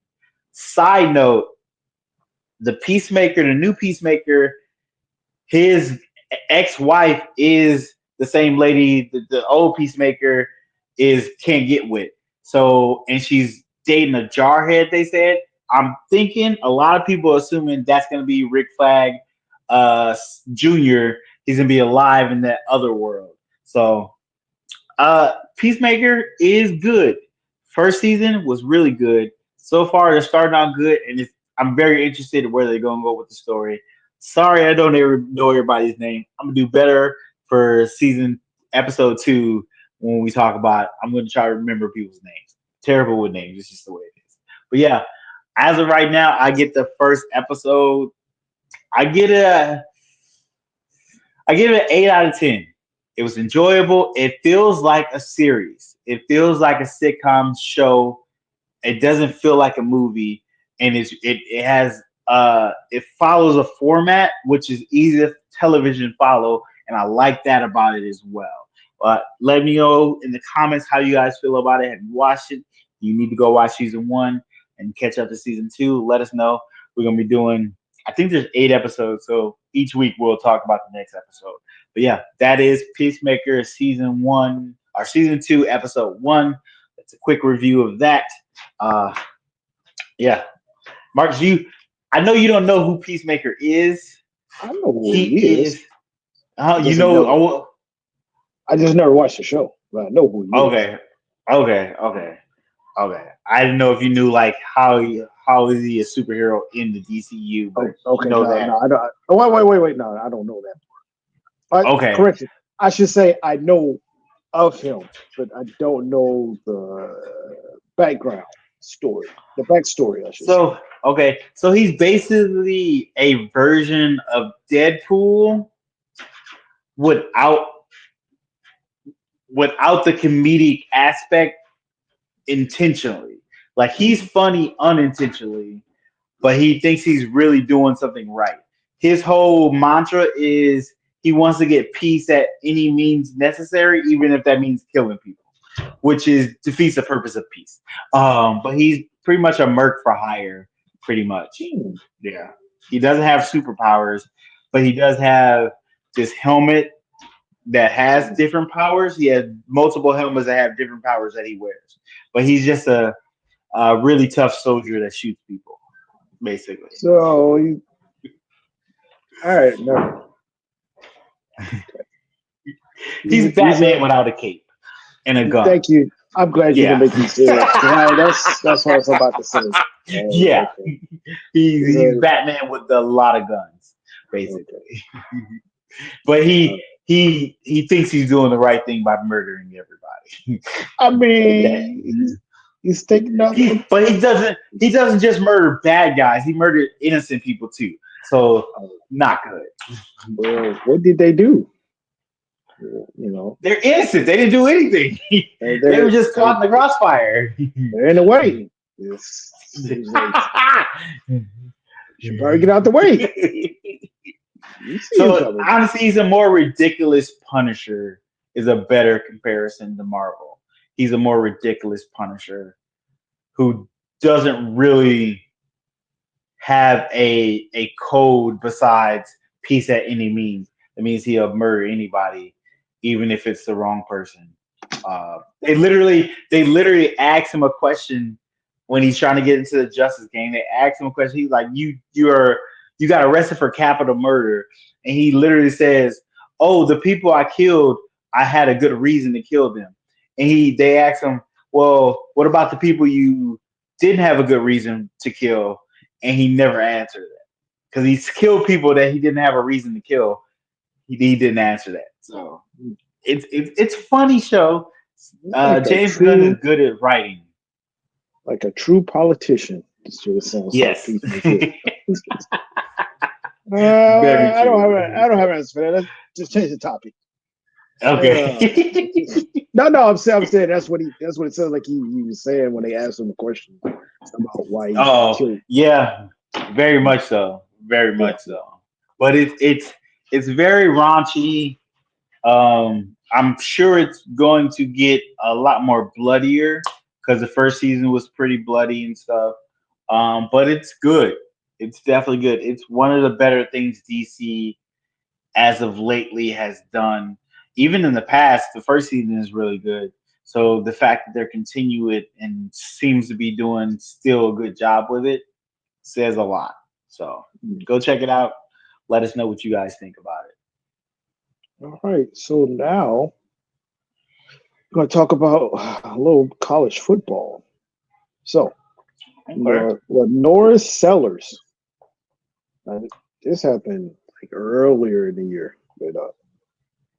Side note: the peacemaker, the new peacemaker, his ex-wife is the same lady the old peacemaker is can't get with. So, and she's dating a jarhead. They said. I'm thinking a lot of people are assuming that's going to be Rick Flag Jr. He's going to be alive in that other world. So, Peacemaker is good. First season was really good. So far, they're starting out good, and I'm very interested in where they're going to go with the story. Sorry, I don't ever know everybody's name. I'm gonna do better for episode 2 when we talk about. I'm gonna try to remember people's names. Terrible with names. It's just the way it is. But yeah, as of right now, I get the first episode. I get I give it an 8 out of 10. It was enjoyable. It feels like a series. It feels like a sitcom show. It doesn't feel like a movie, and it follows a format which is easy to television follow, and I like that about it as well. But let me know in the comments how you guys feel about it. Have you watched it? You need to go watch season 1 and catch up to season 2. Let us know. We're gonna be doing. I think there's 8 episodes, so each week we'll talk about the next episode. But yeah, that is Peacemaker season 1 or season 2, episode 1. That's a quick review of that. Yeah, Marcus, I know you don't know who Peacemaker is. I know who he is. You know. I just never watched the show, but I know who he is. Okay. I didn't know if you knew like how is he a superhero in the DCU. But okay, you know no, I don't. Oh, wait, no, I don't know that. Okay, correction. I should say I know of him, but I don't know the background story, the backstory. I should say. Okay, so he's basically a version of Deadpool without the comedic aspect intentionally. Like he's funny unintentionally, but he thinks he's really doing something right. His whole mantra is he wants to get peace at any means necessary, even if that means killing people, which defeats the purpose of peace. But he's pretty much a merc for hire, pretty much. Yeah. He doesn't have superpowers, but he does have this helmet that has different powers. He has multiple helmets that have different powers that he wears. But he's just a really tough soldier that shoots people, basically. So, all right, no. He's Batman without a cape and a gun. Thank you. I'm glad you didn't make me say that. That's what I was about to say. Yeah, okay. He's Batman with a lot of guns, basically. Okay. But he thinks he's doing the right thing by murdering everybody. I mean, he's taking up. But he doesn't just murder bad guys. He murdered innocent people too. So not good. Well, what did they do? You know, they're innocent. They didn't do anything. They were just caught in the crossfire. They're in the way. You better get out the way. So honestly, he's a more ridiculous Punisher. Is a better comparison to Marvel. He's a more ridiculous Punisher who doesn't really have a code besides peace at any means. That means he'll murder anybody, even if it's the wrong person. They literally ask him a question when he's trying to get into the Justice game. They ask him a question. He's like, you got arrested for capital murder. And he literally says, oh, the people I killed, I had a good reason to kill them. And they ask him, well, what about the people you didn't have a good reason to kill? And he never answered that. Because he's killed people that he didn't have a reason to kill. He didn't answer that. So it's a funny show. Like a James Gunn is true, good at writing. like a true politician. That's what it sounds like. Yes. Peacemaker. Very I true. don't have an answer for that. Let's just change the topic. Uh, Okay. no, I'm saying that's what it sounds like he was saying when they asked him a question about why he Oh, killed. yeah. Very much so. Very Yeah, much so. But it's very raunchy. I'm sure it's going to get a lot more bloodier because the first season was pretty bloody and stuff. But it's good. It's definitely good. It's one of the better things DC as of lately has done. Even in the past, the first season is really good. So the fact that they're continuing it and seems to be doing still a good job with it says a lot. So go check it out. Let us know what you guys think about it. all right. So now we're going to talk about a little college football. So Okay. LaNorris Sellers. Uh, this happened like earlier in the year, but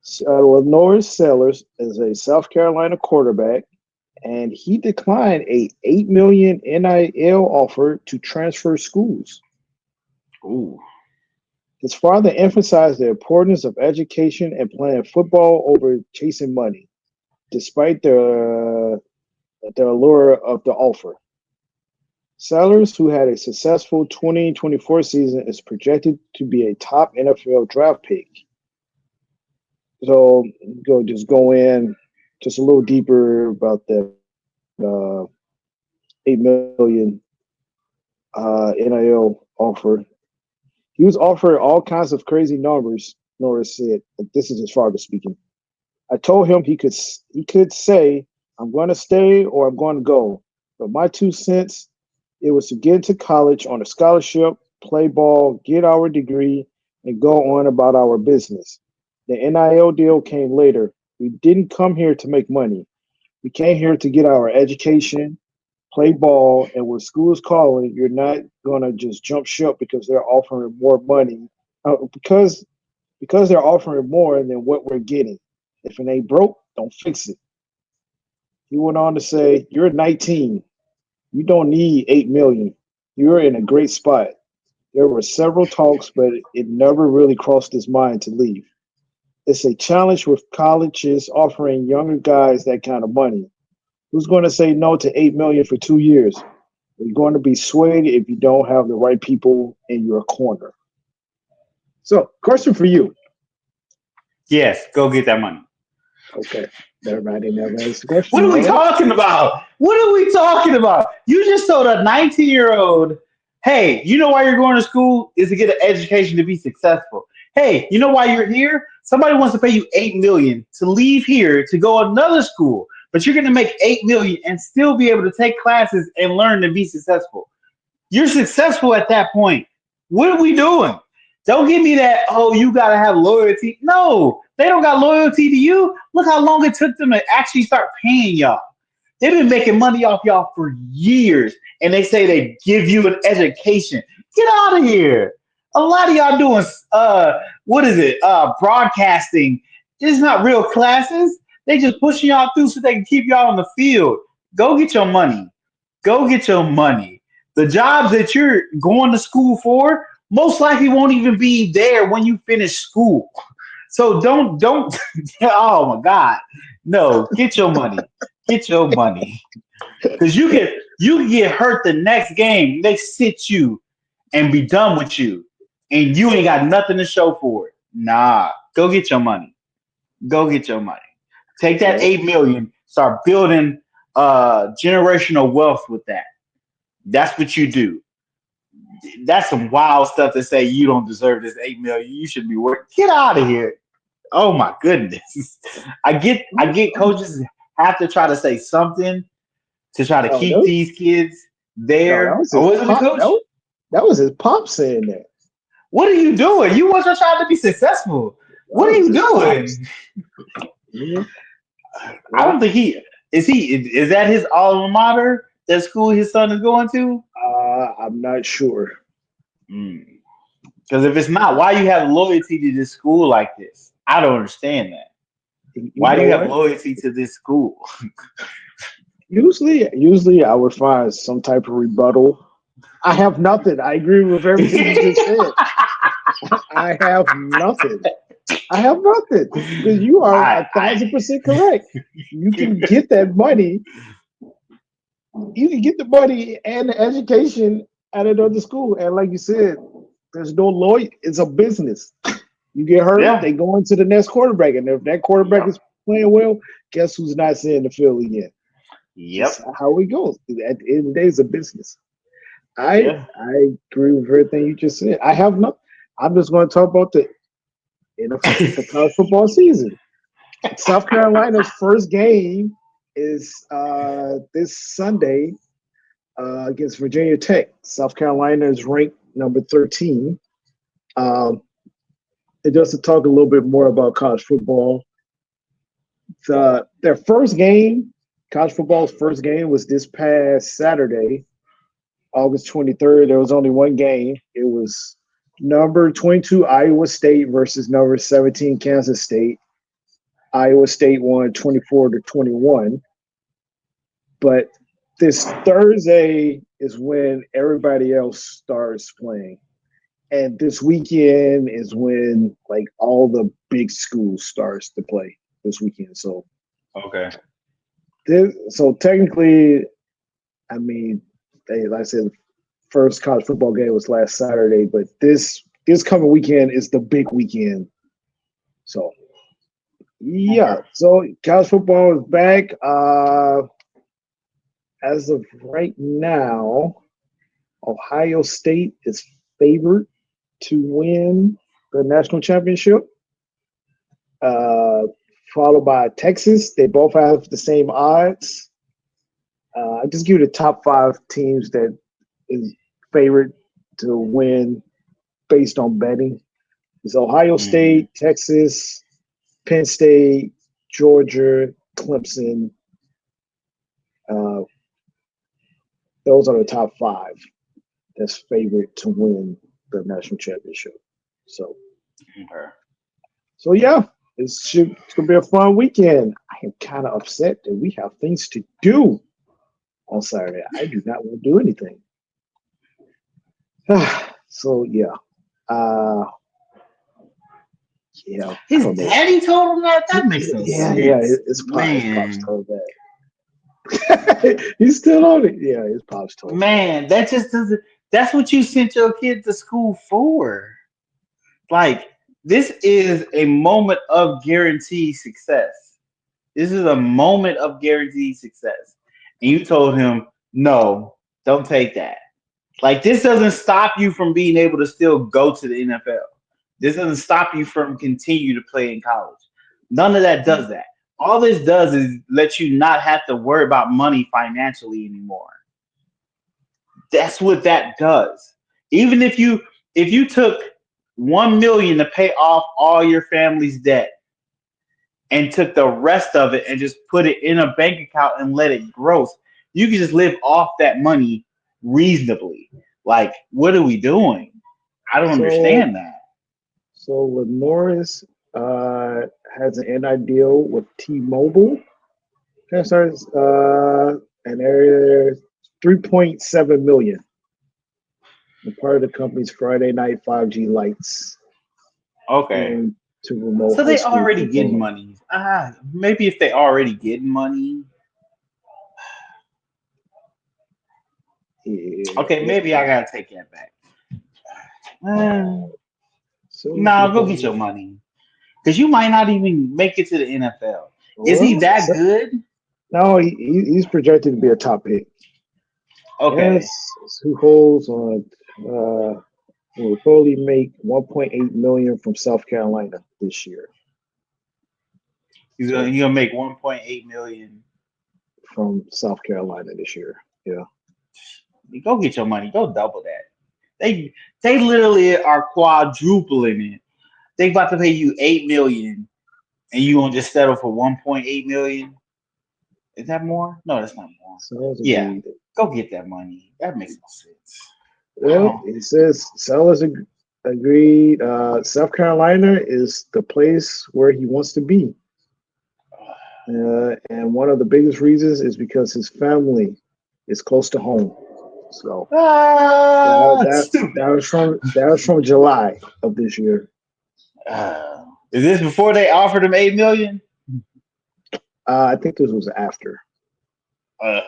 LaNorris Sellers is a South Carolina quarterback, and he declined a $8 million NIL offer to transfer schools. Ooh. His father emphasized the importance of education and playing football over chasing money, despite the allure of the offer. Sellers, who had a successful 2024 season, is projected to be a top NFL draft pick. So go in just a little deeper about that 8 million NIL offer. He was offered all kinds of crazy numbers. Norris said, "This is his father speaking. I told him he could say I'm going to stay or I'm going to go, but my 2 cents it was to get into college on a scholarship, play ball, get our degree, and go on about our business. The NIL deal came later. We didn't come here to make money. We came here to get our education, play ball, and when school is calling, you're not gonna just jump ship because they're offering more money. Because they're offering more than what we're getting. If it ain't broke, don't fix it." He went on to say, "You're 19. You don't need 8 million. You're in a great spot. There were several talks, but it never really crossed his mind to leave. It's a challenge with colleges offering younger guys that kind of money. Who's going to say no to 8 million for 2 years? You're going to be swayed if you don't have the right people in your corner." So, question for you. Yes, go get that money. Okay, everybody never asked the question. What are we All right. talking about? What are we talking about? You just told a 19-year-old, hey, you know why you're going to school is to get an education to be successful. Hey, you know why you're here? Somebody wants to pay you 8 million to leave here to go another school, but you're going to make 8 million and still be able to take classes and learn to be successful. You're successful at that point. What are we doing? Don't give me that, oh, you got to have loyalty. No, they don't got loyalty to you. Look how long it took them to actually start paying y'all. They've been making money off y'all for years, and they say they give you an education. Get out of here. A lot of y'all doing, what is it, broadcasting. It's not real classes. They just pushing y'all through so they can keep y'all on the field. Go get your money. Go get your money. The jobs that you're going to school for most likely won't even be there when you finish school. So don't oh my God. No, get your money. Get your money. Because you can get hurt the next game. They sit you and be done with you. And you ain't got nothing to show for it. Nah. Go get your money. Go get your money. Take that Well, 8 million, start building generational wealth with that. That's what you do. That's some wild stuff to say you don't deserve this 8 million. You should be working. Get out of here. Oh my goodness. I get coaches have to try to say something to try to no, keep no, these kids no, that there. was Or his wasn't the pop. coach? That was his pop saying that. What are you doing? You want your child to be successful. What That are was you his pops. doing? Yeah. I Well, don't think is that his alma mater, that school his son is going to? I'm not sure. Mm. Because if it's not, why you have loyalty to this school like this? I don't understand that. You Why do know you have what? loyalty to this school? Usually I would find some type of rebuttal. I have nothing. I agree with everything you just said. I have nothing. I have nothing because you are I 1,000% correct. You can get that money. You can get the money and the education at another school, and like you said, there's no lawyer. It's a business. You get hurt, yeah, they go into the next quarterback, and if that quarterback yep, is playing well, guess who's not seeing the field again? yep, Just how it goes. At the end of the day, it's a business. I yeah. I agree with everything you just said. I have no. I'm just going to talk about the college football season. South Carolina's first game is this Sunday against Virginia Tech. South Carolina is ranked number 13. Um, and just to talk a little bit more about college football, their first game, college football's first game, was this past Saturday, August 23rd. There was only one game. It was number 22 Iowa State versus number 17 Kansas State. Iowa State won 24-21. But this Thursday is when everybody else starts playing. And this weekend is when like all the big schools starts to play this weekend. Okay. So technically, I mean, like I said, first college football game was last Saturday, but this coming weekend is the big weekend. So yeah, Okay. so college football is back. As of right now, Ohio State is favored to win the national championship, uh, followed by Texas. They both have the same odds. I just give you the top five teams that is favored to win based on betting. It's Ohio Hmm. State, Texas, Penn State, Georgia, Clemson. Uh, those are the top five that's favored to win the national championship. So, Okay. so yeah, it's gonna be a fun weekend. I am kind of upset that we have things to do on Saturday. I do not want to do anything. So yeah, uh, yeah, I His don't know. daddy told him that. That makes no Yeah, sense, his pops man. told that. He's still on it. Yeah, his pops told him that. Man, that just doesn't. That's what you sent your kid to school for. Like, this is a moment of guaranteed success. This is a moment of guaranteed success. And you told him, no, don't take that. Like, this doesn't stop you from being able to still go to the NFL. This doesn't stop you from continue to play in college. None of that does that. All this does is let you not have to worry about money financially anymore. That's what that does. Even if you took 1 million to pay off all your family's debt and took the rest of it and just put it in a bank account and let it grow, you can just live off that money reasonably. Like, what are we doing? I don't So understand that. so LaNorris has an NI deal with T-Mobile. That starts and there's 3.7 million. And part of the company's Friday night 5G lights Okay. and to remote So high they school already get football. money. Maybe if they already get money. Yeah, Okay, maybe I gotta take that back. Uh, so nah, go get your money. Because you might not even make it to the NFL. Is he well, that good? no, he's projected to be a top pick. Okay. Yes, who holds on will probably make 1.8 million from South Carolina this year. He's gonna, So he'll make 1.8 million. from South Carolina this year. Yeah. Go get your money. Go double that. They literally are quadrupling it. They about to pay you 8 million and you gonna just settle for 1.8 million. Is that more? No, that's not more. Sellers Yeah. agreed. Go get that money. That makes no sense. I Well, don't it says sellers Agreed. South Carolina is the place where he wants to be. And one of the biggest reasons is because his family is close to home. So that was from July of this year. Is this before they offered him $8 million? I think this was after.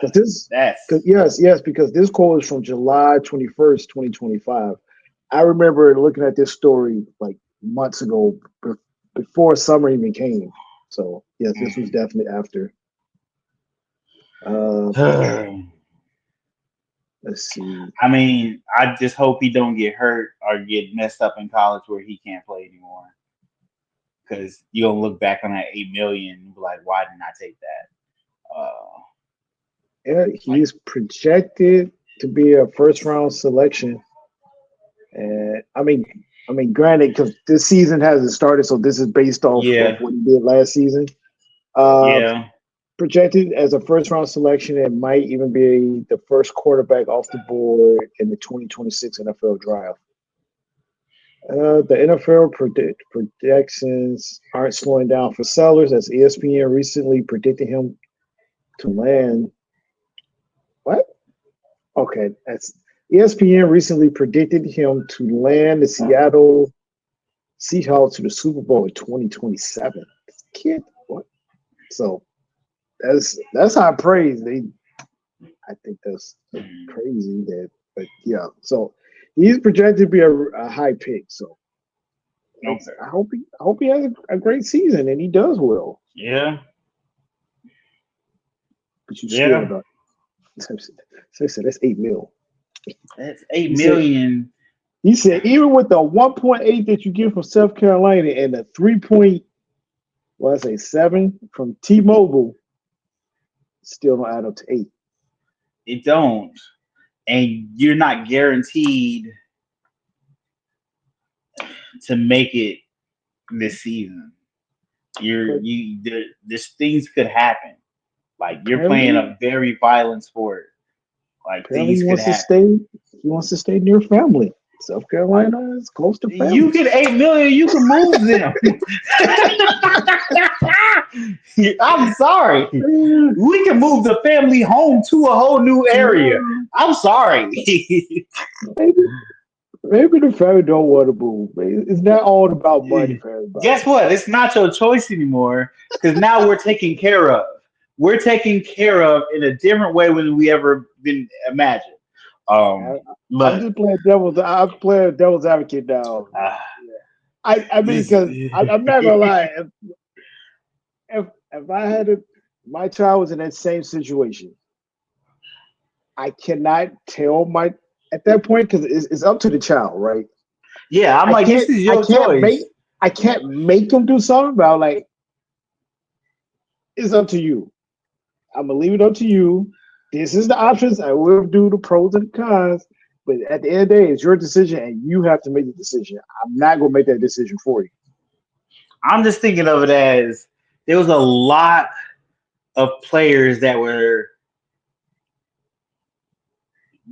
Because this quote is from July 21st, 2025. I remember looking at this story like months ago before summer even came. So yes, this was definitely after. Let's see. I mean, I just hope he don't get hurt or get messed up in college where he can't play anymore. Because you're gonna look back on that $8 million and be like, why didn't I take that? He's projected to be a first round selection. And I mean, granted, because this season hasn't started, so this is based off of what he did last season. Projected as a first round selection, it might even be the first quarterback off the board in the 2026 NFL draft. The NFL projections aren't slowing down for Sellers, as ESPN recently predicted him to land. What? Okay, that's ESPN recently predicted him to land the Seattle Seahawks to the Super Bowl in 2027. Kid, what? So that's high praise. I think that's crazy. But yeah. So he's projected to be a high pick. So I hope he has a great season and he does well. Yeah. But you still don't. So he said that's $8 million. That's $8 million. He said even with the 1.8 that you get from South Carolina and the 7 from T-Mobile, still don't add up to 8. It don't, and you're not guaranteed to make it this season. There's things could happen. Like you're playing a very violent sport. Like things could happen. He wants to stay near family. South Carolina is close to family. You get $8 million, you can move them. I'm sorry. We can move the family home to a whole new area. I'm sorry. Maybe the family don't want to move. It's not all about money for everybody. Guess what? It's not your choice anymore because now we're taken care of. We're taken care of in a different way than we ever been imagined. I'm just playing devil's advocate now. I mean, because I'm not gonna lie. If I had my child was in that same situation, I cannot tell at that point because it's up to the child, right? Yeah, I'm like, this is your choice. I can't make them do something about like. It's up to you. I'm gonna leave it up to you. This is the options. I will do the pros and cons, but at the end of the day, it's your decision, and you have to make the decision. I'm not gonna make that decision for you. I'm just thinking of it as there was a lot of players that were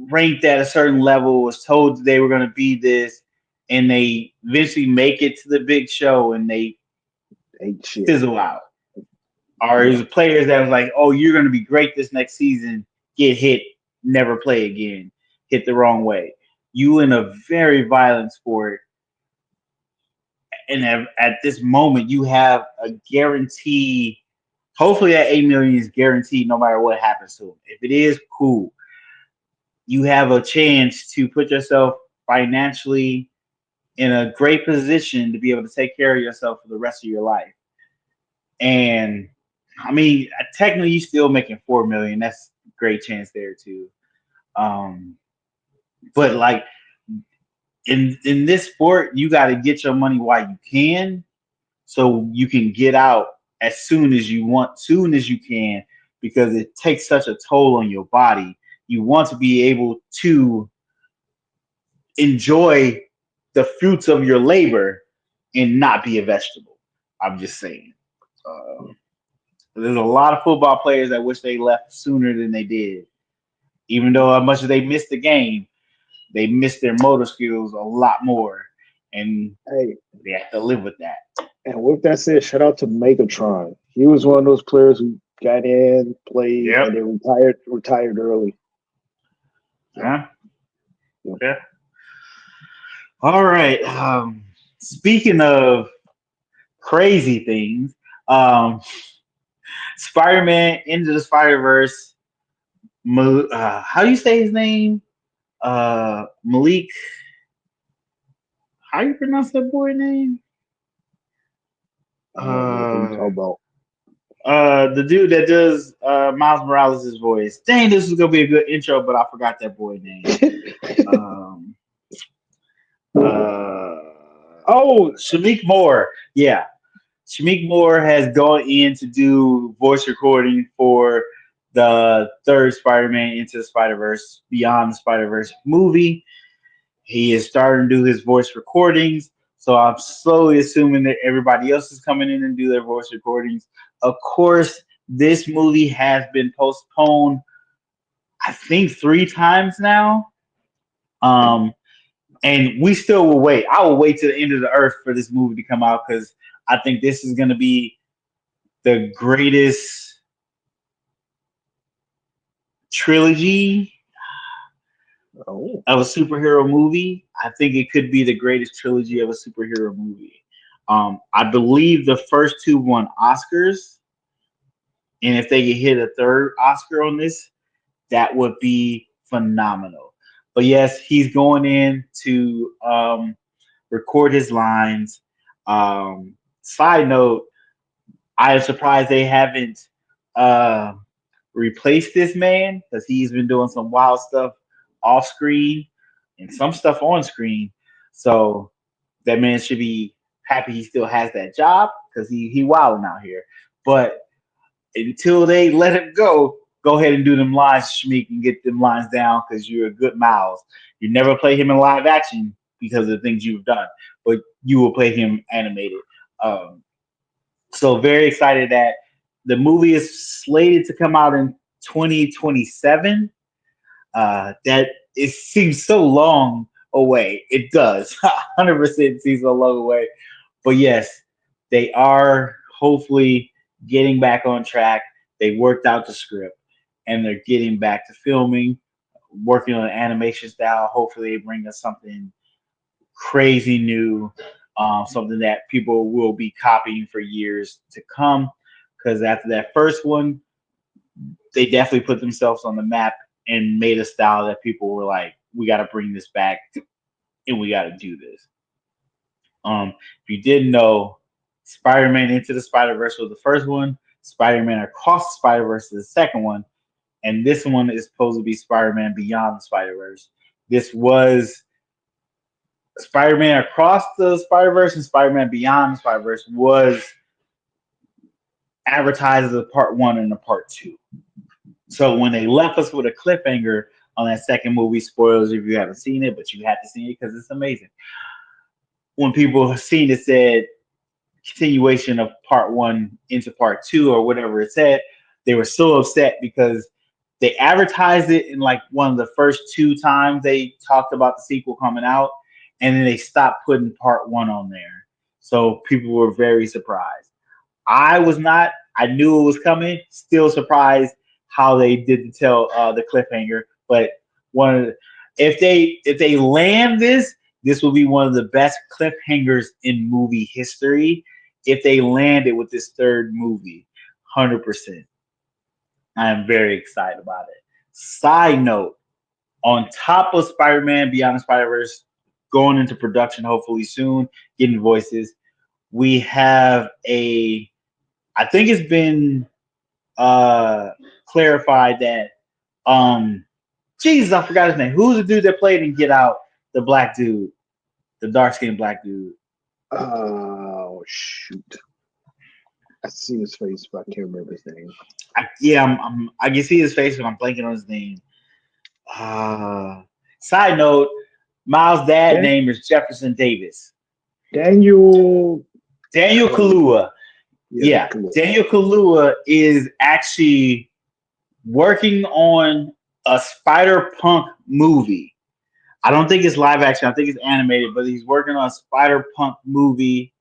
ranked at a certain level, was told they were going to be this, and they eventually make it to the big show, and they fizzle out. Or there's players that was like, oh, you're going to be great this next season, get hit, never play again, hit the wrong way. You in a very violent sport, and at this moment, you have a guarantee. Hopefully that $8 million is guaranteed no matter what happens to him. If it is, cool. You have a chance to put yourself financially in a great position to be able to take care of yourself for the rest of your life. And I mean, technically, you're still making $4 million. That's a great chance there too. But like in this sport, you got to get your money while you can, so you can get out as soon as you want, soon as you can, because it takes such a toll on your body. You want to be able to enjoy the fruits of your labor and not be a vegetable. I'm just saying. There's a lot of football players that wish they left sooner than they did. Even though how much they missed the game, they missed their motor skills a lot more. and Hey, they have to live with that. and with that said, shout out to Megatron. He was one of those players who got in, played, Yep. and then retired early. Yeah. Yeah. Yeah. All right. Speaking of crazy things, Spider-Man Into the Spider-Verse. How do you say his name? Malik. How you pronounce that boy name? What you talk about? The dude that does Miles Morales' voice. Dang, this is gonna be a good intro, but I forgot that boy name. Shamik Moore. Yeah, Shamik Moore has gone in to do voice recording for the third Spider-Man Into the Spider-Verse, Beyond the Spider-Verse movie. He is starting to do his voice recordings. So I'm slowly assuming that everybody else is coming in and do their voice recordings. Of course, this movie has been postponed, I think 3 times now. And we still will wait. I will wait to the end of the earth for this movie to come out because I think this is going to be the greatest trilogy of a superhero movie. I think it could be the greatest trilogy of a superhero movie. I believe the first 2 won Oscars, and if they could hit a third Oscar on this, that would be phenomenal. But yes, he's going in to record his lines. Side note, I am surprised they haven't replaced this man because he's been doing some wild stuff off screen and some stuff on screen. So that man should be happy he still has that job because he wilding out here. But until they let him go ahead and do them lines, Shmeek, and get them lines down because you're a good Miles. You never play him in live action because of the things you've done, but you will play him animated. So very excited that the movie is slated to come out in 2027. That it seems so long away. It does. 100% seems so long away. But yes, they are hopefully getting back on track. They worked out the script and they're getting back to filming, working on animation style. Hopefully, they bring us something crazy new, something that people will be copying for years to come. Because after that first one, they definitely put themselves on the map and made a style that people were like, we got to bring this back and we got to do this. If you didn't know, Spider-Man Into the Spider-Verse was the first one. Spider-Man Across the Spider-Verse is the second one. And this one is supposed to be Spider-Man Beyond the Spider-Verse. This was Spider-Man Across the Spider-Verse and Spider-Man Beyond the Spider-Verse was advertised as a part 1 and a part 2. So when they left us with a cliffhanger on that second movie, spoilers if you haven't seen it, but you have to see it because it's amazing. When people have seen it, said continuation of part 1 into part 2 or whatever it said, they were so upset because they advertised it in like one of the first 2 times they talked about the sequel coming out, and then they stopped putting part 1 on there. So people were very surprised. I was not. I knew it was coming. Still surprised how they did tell the cliffhanger. But if they land this will be one of the best cliffhangers in movie history. If they land it with this third movie, 100%. I am very excited about it. Side note: on top of Spider-Man Beyond the Spider-Verse going into production, hopefully soon, getting voices, we have I think it's been clarified that Jesus, I forgot his name. Who's the dude that played in Get Out? The black dude, the dark skinned black dude. Oh shoot! I see his face, but I can't remember his name. I can see his face, but I'm blanking on his name. Side note: Miles' dad name is Jefferson Davis. Daniel Kaluuya. Yeah, Daniel Kaluuya is actually working on a Spider-Punk movie. I don't think it's live action. I think it's animated, but he's working on a Spider Punk movie.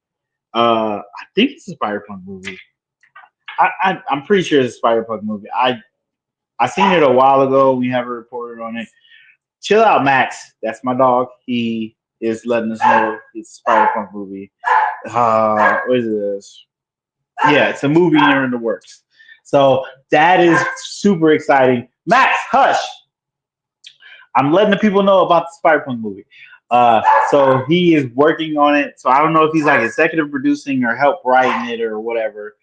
I think it's a Spider Punk movie. I'm pretty sure it's a Spider Punk movie. I seen it a while ago. We have a reporter on it. Chill out, Max. That's my dog. He is letting us know it's a Spider Punk movie. What is this? Yeah, it's a movie here in the works. So that is super exciting. Max, hush. I'm letting the people know about the Spider-Punk movie. So he is working on it. So I don't know if he's like executive producing or help writing it or whatever.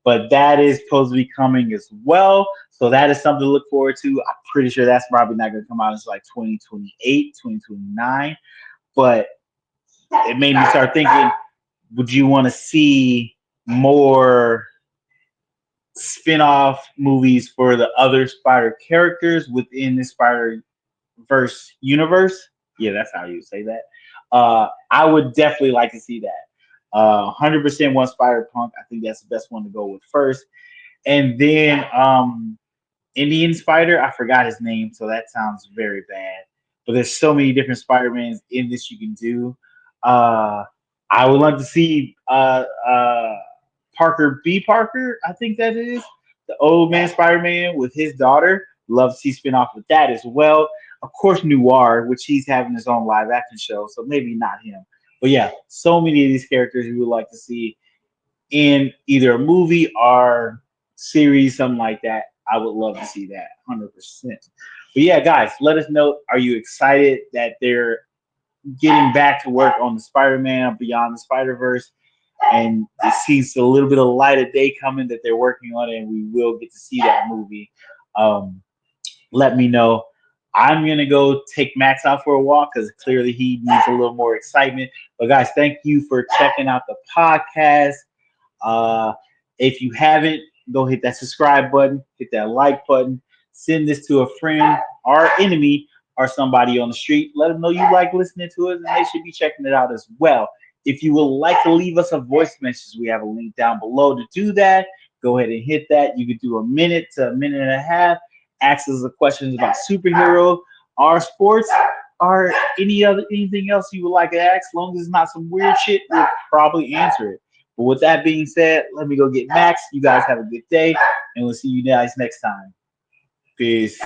But that is supposed to be coming as well. So that is something to look forward to. I'm pretty sure that's probably not going to come out until like 2028, 2029. But it made me start thinking, would you want to see more spin-off movies for the other Spider characters within the Spider verse universe? Yeah, that's how you say that. I would definitely like to see that. 100% want Spider Punk. I think that's the best one to go with first. And then Indian Spider, I forgot his name, so that sounds very bad. But there's so many different Spider-Mans in this you can do. I would love to see Parker B. Parker, I think that is the old man Spider-Man with his daughter. Love to see spin-off with that as well. Of course, Noir, which he's having his own live action show, so maybe not him. But yeah, so many of these characters we would like to see in either a movie or series, something like that. I would love to see that 100%. But yeah, guys, let us know. Are you excited that they're getting back to work on the Spider-Man Beyond the Spider-Verse? And it seems a little bit of light of day coming that they're working on it, and we will get to see that movie. Let me know. I'm gonna go take Max out for a walk because clearly he needs a little more excitement. But guys, thank you for checking out the podcast. If you haven't, go hit that subscribe button, hit that like button, send this to a friend or enemy or somebody on the street. Let them know you like listening to it, and they should be checking it out as well. If you would like to leave us a voice message, we have a link down below to do that. Go ahead and hit that. You can do a minute to a minute and a half. Ask us the questions about superhero, our sports, or anything else you would like to ask. As long as it's not some weird shit, we'll probably answer it. But with that being said, let me go get Max. You guys have a good day, and we'll see you guys next time. Peace.